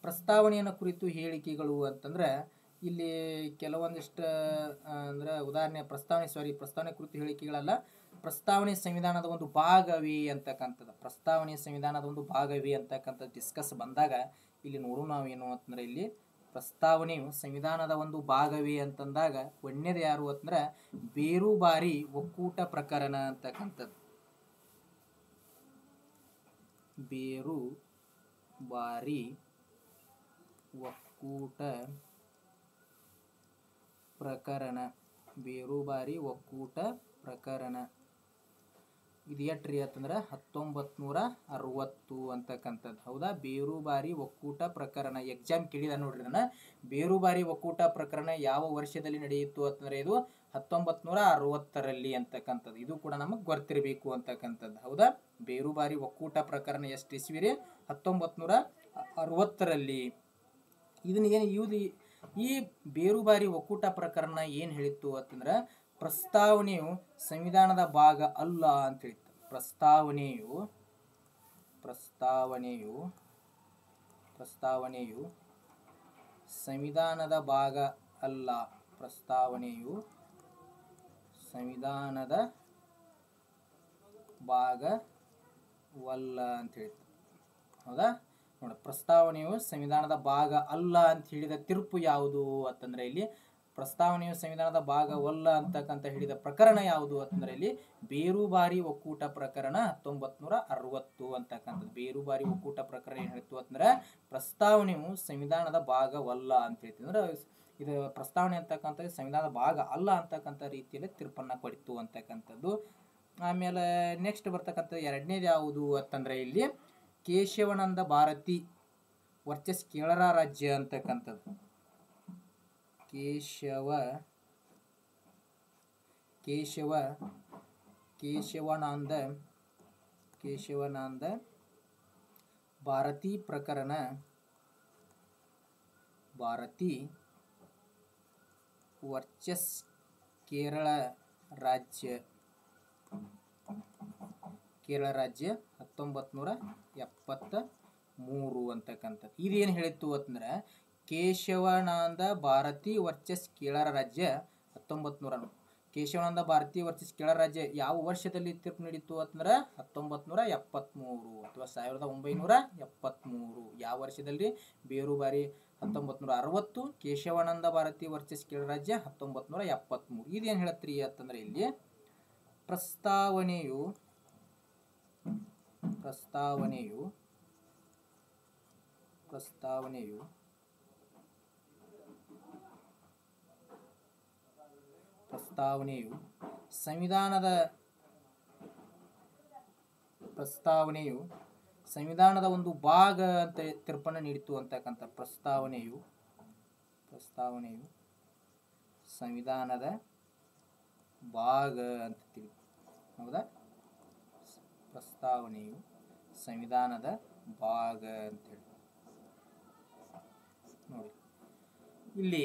ಪ್ರಸ್ತಾವನೆಯನ್ನ ಕುರಿತು ಹೇಳಿಕೆಗಳು ಅಂತಂದ್ರೆ ಇಲ್ಲಿ ಕೆಲವೊಂದಿಷ್ಟು ಅಂದ್ರೆ ಉದಾಹರಣೆ ಪ್ರಸ್ತಾವನೆ ಕುರಿತು ಹೇಳಿಕೆಗಳಲ್ಲ, ಪ್ರಸ್ತಾವನೆ ಸಂವಿಧಾನದ ಒಂದು ಭಾಗವೇ ಅಂತಕ್ಕಂಥದ್ದು. ಪ್ರಸ್ತಾವನೆ ಸಂವಿಧಾನದ ಒಂದು ಭಾಗವೇ ಅಂತಕ್ಕಂಥದ್ದು ಡಿಸ್ಕಸ್ ಬಂದಾಗ ಇಲ್ಲಿ ನೋಡು ನಾವೇನು ಅಂತಂದ್ರೆ ಇಲ್ಲಿ ಪ್ರಸ್ತಾವನೆಯು ಸಂವಿಧಾನದ ಒಂದು ಭಾಗವೇ ಅಂತಂದಾಗ ಒಂದನೇದು ಯಾರು ಅಂತಂದ್ರೆ ಬೇರುಬಾರಿ ಒಕ್ಕೂಟ ಪ್ರಕರಣ ಅಂತಕ್ಕಂಥದ್ದು. ಬೇರುಬಾರಿ ಒಕ್ಕೂಟ ಪ್ರಕರಣ. ಇದು ಎಟ್ರಿ ಅಂತಂದ್ರೆ 1960 ಅಂತಕ್ಕಂಥದ್ದು. ಹೌದಾ? ಬೇರುಬಾರಿ ಒಕ್ಕೂಟ ಪ್ರಕರಣ ಎಕ್ಸಾಮ್ ಕೇಳಿದ ನೋಡ್ರಿ ಇದನ್ನ. ಬೇರುಬಾರಿ ಒಕ್ಕೂಟ ಪ್ರಕರಣ ಯಾವ ವರ್ಷದಲ್ಲಿ ನಡೆಯಿತು ಅಂತಂದ್ರೆ ಇದು 1960ರಲ್ಲಿ ಅಂತಕ್ಕಂಥದ್ದು. ಇದು ಕೂಡ ನಮಗೆ ಗೊತ್ತಿರಬೇಕು ಅಂತಕ್ಕಂಥದ್ದು. ಹೌದಾ? ಬೇರುಬಾರಿ ಒಕ್ಕೂಟ ಪ್ರಕರಣ ಎಷ್ಟು ಇಸ್ವಿ ರೀ? 1960ರಲ್ಲಿ. ಇದನ್ನ ಏನು ಈ ಬೇರುಬಾರಿ ಒಕ್ಕೂಟ ಪ್ರಕರಣ ಏನು ಹೇಳಿತ್ತು ಅಂತಂದ್ರೆ ಪ್ರಸ್ತಾವನೆಯು ಸಂವಿಧಾನದ ಭಾಗ ಅಲ್ಲ ಅಂತ ಹೇಳಿತ್ತು. ಪ್ರಸ್ತಾವನೆಯು ಸಂವಿಧಾನದ ಭಾಗ ಅಲ್ಲ. ಪ್ರಸ್ತಾವನೆಯು ಸಂವಿಧಾನದ ಭಾಗವಲ್ಲ ಅಂತ ಹೇಳಿತ್ತು. ಹೌದಾ? ನೋಡಿ, ಪ್ರಸ್ತಾವನೆಯು ಸಂವಿಧಾನದ ಭಾಗ ಅಲ್ಲ ಅಂತ ಹೇಳಿದ ತೀರ್ಪು ಯಾವುದು ಅಂತಂದ್ರೆ ಇಲ್ಲಿ ಪ್ರಸ್ತಾವನೆಯು ಸಂವಿಧಾನದ ಭಾಗವಲ್ಲ ಅಂತಕ್ಕಂಥ ಹೇಳಿದ ಪ್ರಕರಣ ಯಾವುದು ಅಂತಂದ್ರೆ ಇಲ್ಲಿ ಬೇರುಬಾರಿ ಒಕ್ಕೂಟ ಪ್ರಕರಣ 1960 ಅಂತಕ್ಕಂಥದ್ದು. ಬೇರುಬಾರಿ ಒಕ್ಕೂಟ ಪ್ರಕರಣ ಏನ್ ಹೇಳ್ತು ಅಂತಂದ್ರೆ ಪ್ರಸ್ತಾವನೆಯು ಸಂವಿಧಾನದ ಭಾಗವಲ್ಲ ಅಂತ ಹೇಳ್ತೀವಿ. ಅಂದ್ರೆ ಇದು ಪ್ರಸ್ತಾವನೆ ಅಂತಕ್ಕಂಥದ್ದು ಸಂವಿಧಾನದ ಭಾಗ ಅಲ್ಲ ಅಂತಕ್ಕಂಥ ರೀತಿಯಲ್ಲಿ ತೀರ್ಪನ್ನ ಕೊಡಿತು ಅಂತಕ್ಕಂಥದ್ದು. ಆಮೇಲೆ ನೆಕ್ಸ್ಟ್ ಬರ್ತಕ್ಕಂಥ ಎರಡನೇದು ಯಾವುದು ಅಂತಂದ್ರೆ ಇಲ್ಲಿ ಕೇಶವಾನಂದ ಭಾರತಿ ವರ್ಸಸ್ ಕೇರಳ ರಾಜ್ಯ ಅಂತಕ್ಕಂಥದ್ದು. ಕೇಶವಾನಂದ ಭಾರತಿ ಪ್ರಕರಣ ವರ್ಸಸ್ ಕೇರಳ ರಾಜ್ಯ 1973 ಅಂತಕ್ಕಂಥದ್ದು. ಇದೇನು ಹೇಳಿತ್ತು ಅಂತಂದ್ರೆ ಕೇಶವಾನಂದ ಭಾರತಿ ವರ್ಸಸ್ ಕೇರಳ ರಾಜ್ಯ 1900. ಕೇಶವಾನಂದ ಭಾರತಿ ವರ್ಸಸ್ ಕೇರಳ ರಾಜ್ಯ ಯಾವ ವರ್ಷದಲ್ಲಿ ತೀರ್ಪು ನೀಡಿತ್ತು ಅಂತಂದ್ರೆ 1973 ಅಥವಾ 1973. ಯಾವ ವರ್ಷದಲ್ಲಿ? ಬೇರುಬಾರಿ 1960, ಕೇಶವಾನಂದ ಭಾರತಿ ವರ್ಸಸ್ ಕೇರಳ ರಾಜ್ಯ 1973. ಇದೇನು ಹೇಳತ್ರಿ ಅಂತಂದ್ರೆ ಇಲ್ಲಿ ಪ್ರಸ್ತಾವನೆಯು ಸಂವಿಧಾನದ ಒಂದು ಭಾಗ ಅಂತ ತೀರ್ಪನ್ನು ನೀಡಿತು ಅಂತಕ್ಕಂಥ. ಪ್ರಸ್ತಾವನೆಯು ಸಂವಿಧಾನದ ಭಾಗ ಅಂತ ತಿಳಿ. ಹೌದಾ? ಪ್ರಸ್ತಾವನೆಯು ಸಂವಿಧಾನದ ಭಾಗ ಅಂತೇಳಿ ನೋಡಿ. ಇಲ್ಲಿ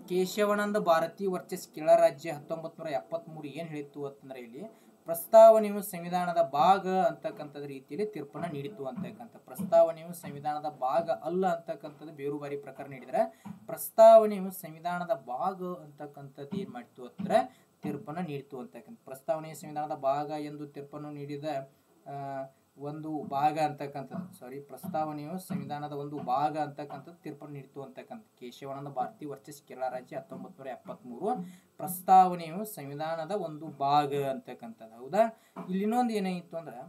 ಕೇಶವಾನಂದ ಭಾರತಿ ವರ್ಸಸ್ ಕೇರಳ ರಾಜ್ಯ 1973 ಏನು ಹೇಳಿತ್ತು ಅಂತಂದ್ರೆ ಇಲ್ಲಿ ಪ್ರಸ್ತಾವನೆಯು ಸಂವಿಧಾನದ ಭಾಗ ಅಂತಕ್ಕಂಥದ್ದು ರೀತಿಯಲ್ಲಿ ತೀರ್ಪನ್ನ ನೀಡಿತು ಅಂತಕ್ಕಂಥ. ಪ್ರಸ್ತಾವನೆಯು ಸಂವಿಧಾನದ ಭಾಗ ಅಲ್ಲ ಅಂತಕ್ಕಂಥದ್ದು ಬೇರುಬಾರಿ ಪ್ರಕರಣ ನೀಡಿದ್ರೆ ಪ್ರಸ್ತಾವನೆಯು ಸಂವಿಧಾನದ ಭಾಗ ಅಂತಕ್ಕಂಥದ್ದು ಏನ್ ಮಾಡಿತು ಅಂದ್ರೆ ತೀರ್ಪನ್ನು ನೀಡಿತು ಅಂತಕ್ಕಂಥ. ಪ್ರಸ್ತಾವನೆಯ ಸಂವಿಧಾನದ ಭಾಗ ಎಂದು ತೀರ್ಪನ್ನು ನೀಡಿದ ಒಂದು ಭಾಗ ಅಂತಕ್ಕಂಥದ್ದು ಪ್ರಸ್ತಾವನೆಯು ಸಂವಿಧಾನದ ಒಂದು ಭಾಗ ಅಂತಕ್ಕಂಥದ್ದು ತೀರ್ಪನ್ನು ನೀಡಿತು ಅಂತಕ್ಕಂಥ. ಕೇಶವಾನಂದ ಭಾರತಿ ವರ್ಸಸ್ ಕೇರಳ ರಾಜ್ಯ 1973 ಪ್ರಸ್ತಾವನೆಯು ಸಂವಿಧಾನದ ಒಂದು ಭಾಗ ಅಂತಕ್ಕಂಥದ್ದು. ಹೌದಾ? ಇಲ್ಲಿ ಇನ್ನೊಂದು ಏನಾಯಿತು ಅಂದ್ರೆ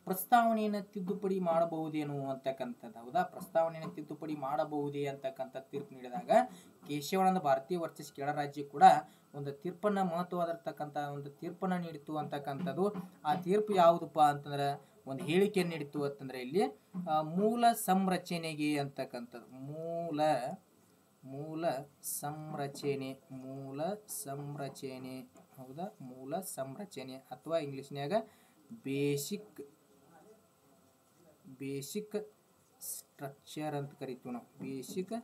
ಪ್ರಸ್ತಾವನೆಯನ್ನು ತಿದ್ದುಪಡಿ ಮಾಡಬಹುದೇನು ಅಂತಕ್ಕಂಥದ್ದು. ಹೌದಾ? ಪ್ರಸ್ತಾವನೆಯನ್ನು ತಿದ್ದುಪಡಿ ಮಾಡಬಹುದೇ ಅಂತಕ್ಕಂಥ ತೀರ್ಪು ನೀಡಿದಾಗ ಕೇಶವಾನಂದ ಭಾರತಿ ವರ್ಸಸ್ ಕೇರಳ ರಾಜ್ಯ ಕೂಡ ಒಂದು ತೀರ್ಪನ್ನ ಮಹತ್ವವಾಗಿರ್ತಕ್ಕಂಥ ಒಂದು ತೀರ್ಪನ್ನ ನೀಡಿತು ಅಂತಕ್ಕಂಥದ್ದು. ಆ ತೀರ್ಪು ಯಾವುದಪ್ಪ ಅಂತಂದ್ರೆ ಒಂದು ಹೇಳಿಕೆಯನ್ನು ನೀಡಿತು ಅಂತಂದ್ರೆ ಇಲ್ಲಿ ಮೂಲ ಸಂರಚನೆಗೆ ಅಂತಕ್ಕಂಥದ್ದು. ಮೂಲ ಸಂರಚನೆ. ಹೌದಾ? ಮೂಲ ಸಂರಚನೆ ಅಥವಾ ಇಂಗ್ಲಿಷ್ನ್ಯಾಗ ಬೇಸಿಕ್ ಸ್ಟ್ರಕ್ಚರ್ ಅಂತ ಕರಿತೀವಿ ನಾವು. Basic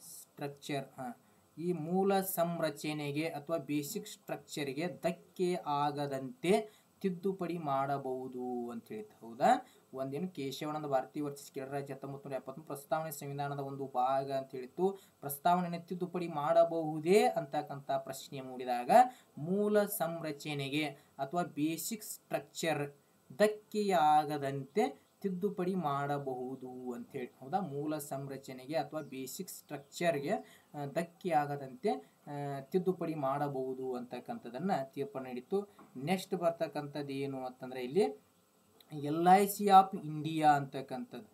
structure. ಈ ಮೂಲ ಸಂರಚನೆಗೆ ಅಥವಾ ಬೇಸಿಕ್ ಸ್ಟ್ರಕ್ಚರ್ಗೆ ಧಕ್ಕೆ ಆಗದಂತೆ ತಿದ್ದುಪಡಿ ಮಾಡಬಹುದು ಅಂತ ಹೇಳಿತ್ತು. ಹೌದಾ? ಒಂದೇನು ಕೇಶವಾನಂದ ಭಾರತಿ ವರ್ಸಸ್ ಕೇರಳ ರಾಜ್ಯ 1973 ಪ್ರಸ್ತಾವನೆ ಸಂವಿಧಾನದ ಒಂದು ಭಾಗ ಅಂತ ಹೇಳಿತ್ತು. ಪ್ರಸ್ತಾವನೆಯನ್ನು ತಿದ್ದುಪಡಿ ಮಾಡಬಹುದೇ ಅಂತಕ್ಕಂಥ ಪ್ರಶ್ನೆ ಮೂಡಿದಾಗ ಮೂಲ ಸಂರಚನೆಗೆ ಅಥವಾ ಬೇಸಿಕ್ ಸ್ಟ್ರಕ್ಚರ್ ಧಕ್ಕೆಯಾಗದಂತೆ ತಿದ್ದುಪಡಿ ಮಾಡಬಹುದು ಅಂತ ಹೇಳಿ. ಹೌದಾ? ಮೂಲ ಸಂರಚನೆಗೆ ಅಥವಾ ಬೇಸಿಕ್ ಸ್ಟ್ರಕ್ಚರ್ಗೆ ಧಕ್ಕೆಯಾಗದಂತೆ ತಿದ್ದುಪಡಿ ಮಾಡಬಹುದು ಅಂತಕ್ಕಂಥದನ್ನ ತೀರ್ಪನ್ನು ನೀಡಿತ್ತು. ನೆಕ್ಸ್ಟ್ ಬರ್ತಕ್ಕಂಥದ್ದು ಏನು ಅಂತಂದ್ರೆ ಇಲ್ಲಿ LIC ಆಫ್ ಇಂಡಿಯಾ ಅಂತಕ್ಕಂಥದ್ದು.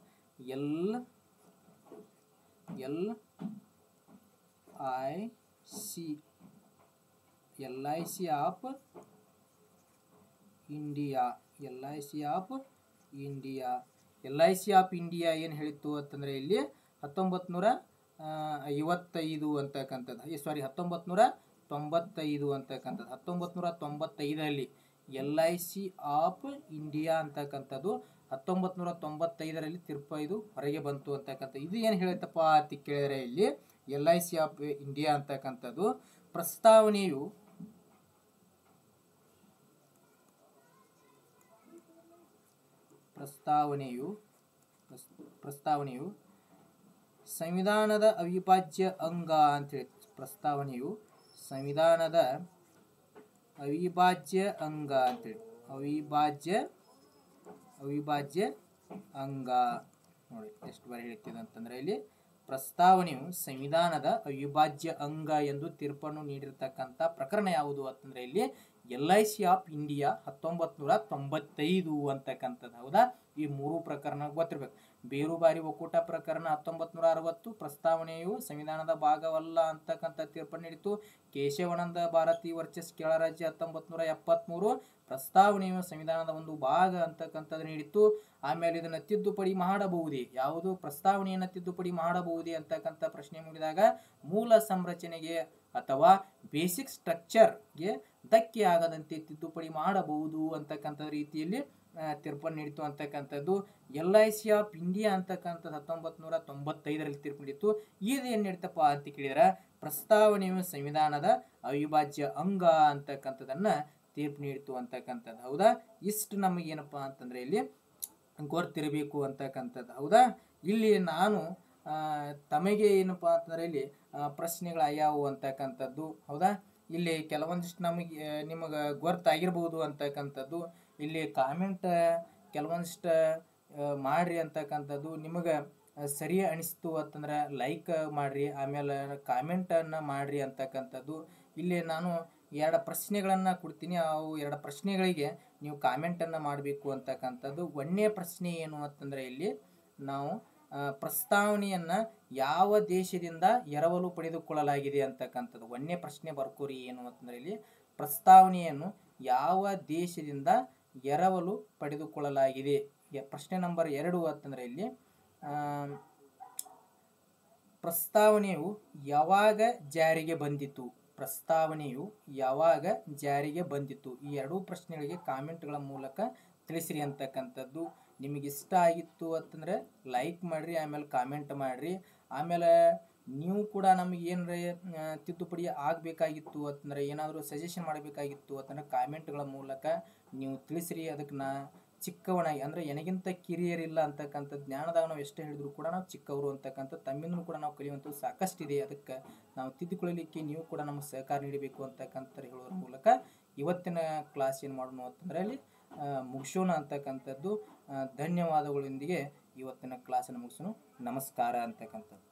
LIC of India, LIC of India. LIC of India ಏನು ಹೇಳಿತ್ತು ಅಂತಂದರೆ ಇಲ್ಲಿ 1955 ಅಂತಕ್ಕಂಥದ್ದು, ಸಾರಿ 1995 ಅಂತಕ್ಕಂಥದ್ದು. 1995ರಲ್ಲಿ LIC ಆಫ್ ಇಂಡಿಯಾ ಅಂತಕ್ಕಂಥದ್ದು 1995ರಲ್ಲಿ ಇದು ಹೊರಗೆ ಬಂತು ಅಂತಕ್ಕಂಥ. ಇದು ಏನು ಹೇಳುತ್ತಪ್ಪ ಅಂತ ಕೇಳಿದರೆ ಇಲ್ಲಿ LIC ಆಫ್ ಇಂಡಿಯಾ ಅಂತಕ್ಕಂಥದ್ದು ಪ್ರಸ್ತಾವನೆಯು ಸಂವಿಧಾನದ ಅವಿಭಾಜ್ಯ ಅಂಗ ಅಂತೇಳಿ. ಪ್ರಸ್ತಾವನೆಯು ಸಂವಿಧಾನದ ಅವಿಭಾಜ್ಯ ಅಂಗ ಅಂತೇಳಿ. ಅವಿಭಾಜ್ಯ ಅಂಗ ನೋಡಿ ಎಷ್ಟು ಬಾರಿ ಹೇಳ್ತಿದೆ ಅಂತಂದರೆ ಇಲ್ಲಿ ಪ್ರಸ್ತಾವನೆಯು ಸಂವಿಧಾನದ ಅವಿಭಾಜ್ಯ ಅಂಗ ಎಂದು ತೀರ್ಪನ್ನು ನೀಡಿರ್ತಕ್ಕಂಥ ಪ್ರಕರಣ ಯಾವುದು ಅಂತಂದರೆ ಇಲ್ಲಿ LIC ಆಫ್ ಇಂಡಿಯಾ 1995 ಅಂತಕ್ಕಂಥದ್ದು. ಹೌದಾ? ಈ ಮೂರು ಪ್ರಕರಣ ಗೊತ್ತಿರಬೇಕು. ಬೇರುಬಾರಿ ಒಕ್ಕೂಟ ಪ್ರಕರಣ 1960, ಪ್ರಸ್ತಾವನೆಯು ಸಂವಿಧಾನದ ಭಾಗವಲ್ಲ ಅಂತಕ್ಕಂಥ ತೀರ್ಪನ್ನು ನೀಡಿತು. ಕೇಶವಾನಂದ ಭಾರತಿ ವರ್ಸಸ್ ಕೇರಳ ರಾಜ್ಯ 1973, ಪ್ರಸ್ತಾವನೆಯು ಸಂವಿಧಾನದ ಒಂದು ಭಾಗ ಅಂತಕ್ಕಂಥದ್ದು ನೀಡಿತ್ತು. ಆಮೇಲೆ ಇದನ್ನು ತಿದ್ದುಪಡಿ ಮಾಡಬಹುದೇ, ಯಾವುದು ಪ್ರಸ್ತಾವನೆಯನ್ನು ತಿದ್ದುಪಡಿ ಮಾಡಬಹುದೇ ಅಂತಕ್ಕಂಥ ಪ್ರಶ್ನೆ ಮೂಡಿದಾಗ ಮೂಲ ಸಂರಚನೆಗೆ ಅಥವಾ ಬೇಸಿಕ್ ಸ್ಟ್ರಕ್ಚರ್ಗೆ ಧಕ್ಕೆ ಆಗದಂತೆ ತಿದ್ದುಪಡಿ ಮಾಡಬಹುದು ಅಂತಕ್ಕಂಥ ರೀತಿಯಲ್ಲಿ ತೀರ್ಪನ್ನು ನೀಡಿತು ಅಂತಕ್ಕಂಥದ್ದು. LIC ಆಫ್ ಇಂಡಿಯಾ ಅಂತಕ್ಕಂಥದ್ದು 1995ರಲ್ಲಿ ತೀರ್ಪು ನೀಡಿತ್ತು. ಇದು ಏನು ನೀಡ್ತಪ್ಪ ಅಂತ ಕೇಳಿದ್ರೆ ಪ್ರಸ್ತಾವನೆಯು ಸಂವಿಧಾನದ ಅವಿಭಾಜ್ಯ ಅಂಗ ಅಂತಕ್ಕಂಥದ್ದನ್ನು ತೀರ್ಪು ನೀಡಿತು ಅಂತಕ್ಕಂಥದ್ದು. ಹೌದಾ? ಇಷ್ಟು ನಮಗೇನಪ್ಪ ಅಂತಂದರೆ ಇಲ್ಲಿ ಗೊತ್ತಿರಬೇಕು ಅಂತಕ್ಕಂಥದ್ದು. ಹೌದಾ? ಇಲ್ಲಿ ನಾನು ತಮಗೆ ಏನಪ್ಪ ಅಂತಂದರೆ ಇಲ್ಲಿ ಪ್ರಶ್ನೆಗಳು ಯಾವು ಅಂತಕ್ಕಂಥದ್ದು. ಹೌದಾ? ಇಲ್ಲಿ ಕೆಲವೊಂದಿಷ್ಟು ನಿಮಗೆ ಗೊತ್ತಾಗಿರ್ಬೋದು ಅಂತಕ್ಕಂಥದ್ದು. ಇಲ್ಲಿ ಕಾಮೆಂಟ್ ಕೆಲವೊಂದಿಷ್ಟು ಮಾಡಿರಿ ಅಂತಕ್ಕಂಥದ್ದು. ನಿಮಗೆ ಸರಿ ಅನಿಸ್ತು ಅಂತಂದ್ರೆ ಲೈಕ್ ಮಾಡಿರಿ, ಆಮೇಲೆ ಕಾಮೆಂಟನ್ನು ಮಾಡಿರಿ ಅಂತಕ್ಕಂಥದ್ದು. ಇಲ್ಲಿ ನಾನು 2 ಪ್ರಶ್ನೆಗಳನ್ನು ಕೊಡ್ತೀನಿ. ಅವು 2 ಪ್ರಶ್ನೆಗಳಿಗೆ ನೀವು ಕಾಮೆಂಟನ್ನು ಮಾಡಬೇಕು ಅಂತಕ್ಕಂಥದ್ದು. 1ನೇ ಪ್ರಶ್ನೆ ಏನು ಅಂತಂದರೆ ಇಲ್ಲಿ ನಾವು ಪ್ರಸ್ತಾವನೆಯನ್ನು ಯಾವ ದೇಶದಿಂದ ಎರವಲು ಪಡೆದುಕೊಳ್ಳಲಾಗಿದೆ ಅಂತಕ್ಕಂಥದ್ದು. 1ನೇ ಪ್ರಶ್ನೆ ಬರ್ಕೋರಿ. ಏನು ಅಂತಂದರೆ ಇಲ್ಲಿ ಪ್ರಸ್ತಾವನೆಯನ್ನು ಯಾವ ದೇಶದಿಂದ ಎರವಲು ಪಡೆದುಕೊಳ್ಳಲಾಗಿದೆ. ಪ್ರಶ್ನೆ ನಂಬರ್ 2 ಅಂತಂದರೆ ಇಲ್ಲಿ ಪ್ರಸ್ತಾವನೆಯು ಯಾವಾಗ ಜಾರಿಗೆ ಬಂದಿತು. ಪ್ರಸ್ತಾವನೆಯು ಯಾವಾಗ ಜಾರಿಗೆ ಬಂದಿತು. ಈ 2 ಪ್ರಶ್ನೆಗಳಿಗೆ ಕಾಮೆಂಟ್ಗಳ ಮೂಲಕ ತಿಳಿಸಿರಿ ಅಂತಕ್ಕಂಥದ್ದು. ನಿಮಗೆ ಇಷ್ಟ ಆಗಿತ್ತು ಅಂತಂದರೆ ಲೈಕ್ ಮಾಡಿರಿ, ಆಮೇಲೆ ಕಾಮೆಂಟ್ ಮಾಡಿರಿ. ಆಮೇಲೆ ನೀವು ಕೂಡ ನಮಗೆ ಏನರ ತಿದ್ದುಪಡಿ ಆಗಬೇಕಾಗಿತ್ತು ಅಂತಂದರೆ, ಏನಾದರೂ ಸಜೆಷನ್ ಮಾಡಬೇಕಾಗಿತ್ತು ಅಂತಂದರೆ ಕಾಮೆಂಟ್ಗಳ ಮೂಲಕ ನೀವು ತಿಳಿಸಿರಿ. ಅದಕ್ಕೆ ಚಿಕ್ಕವನಾಗಿ ಅಂದರೆ ನನಗಿಂತ ಕಿರಿಯರಿಲ್ಲ ಅಂತಕ್ಕಂಥ ಜ್ಞಾನದಾಗ ನಾವು ಎಷ್ಟೇ ಹೇಳಿದ್ರು ಕೂಡ ನಾವು ಚಿಕ್ಕವರು ಅಂತಕ್ಕಂಥ ತಮ್ಮಿಂದಲೂ ಕೂಡ ನಾವು ಕಲಿಯುವಂಥದ್ದು ಸಾಕಷ್ಟಿದೆ. ಅದಕ್ಕೆ ನಾವು ತಿದ್ದುಕೊಳ್ಳಲಿಕ್ಕೆ ನೀವು ಕೂಡ ನಮಗೆ ಸಹಕಾರ ನೀಡಬೇಕು ಅಂತಕ್ಕಂಥ ಹೇಳೋದ್ರ ಮೂಲಕ ಇವತ್ತಿನ ಕ್ಲಾಸ್ ಏನು ಮಾಡೋಣ ಅಂತಂದರೆ ಅಲ್ಲಿ ಮುಗಿಸೋಣ ಅಂತಕ್ಕಂಥದ್ದು. ಧನ್ಯವಾದಗಳೊಂದಿಗೆ ಇವತ್ತಿನ ಕ್ಲಾಸನ್ನು ಮುಗಿಸೋಣ. ನಮಸ್ಕಾರ ಅಂತಕ್ಕಂಥದ್ದು.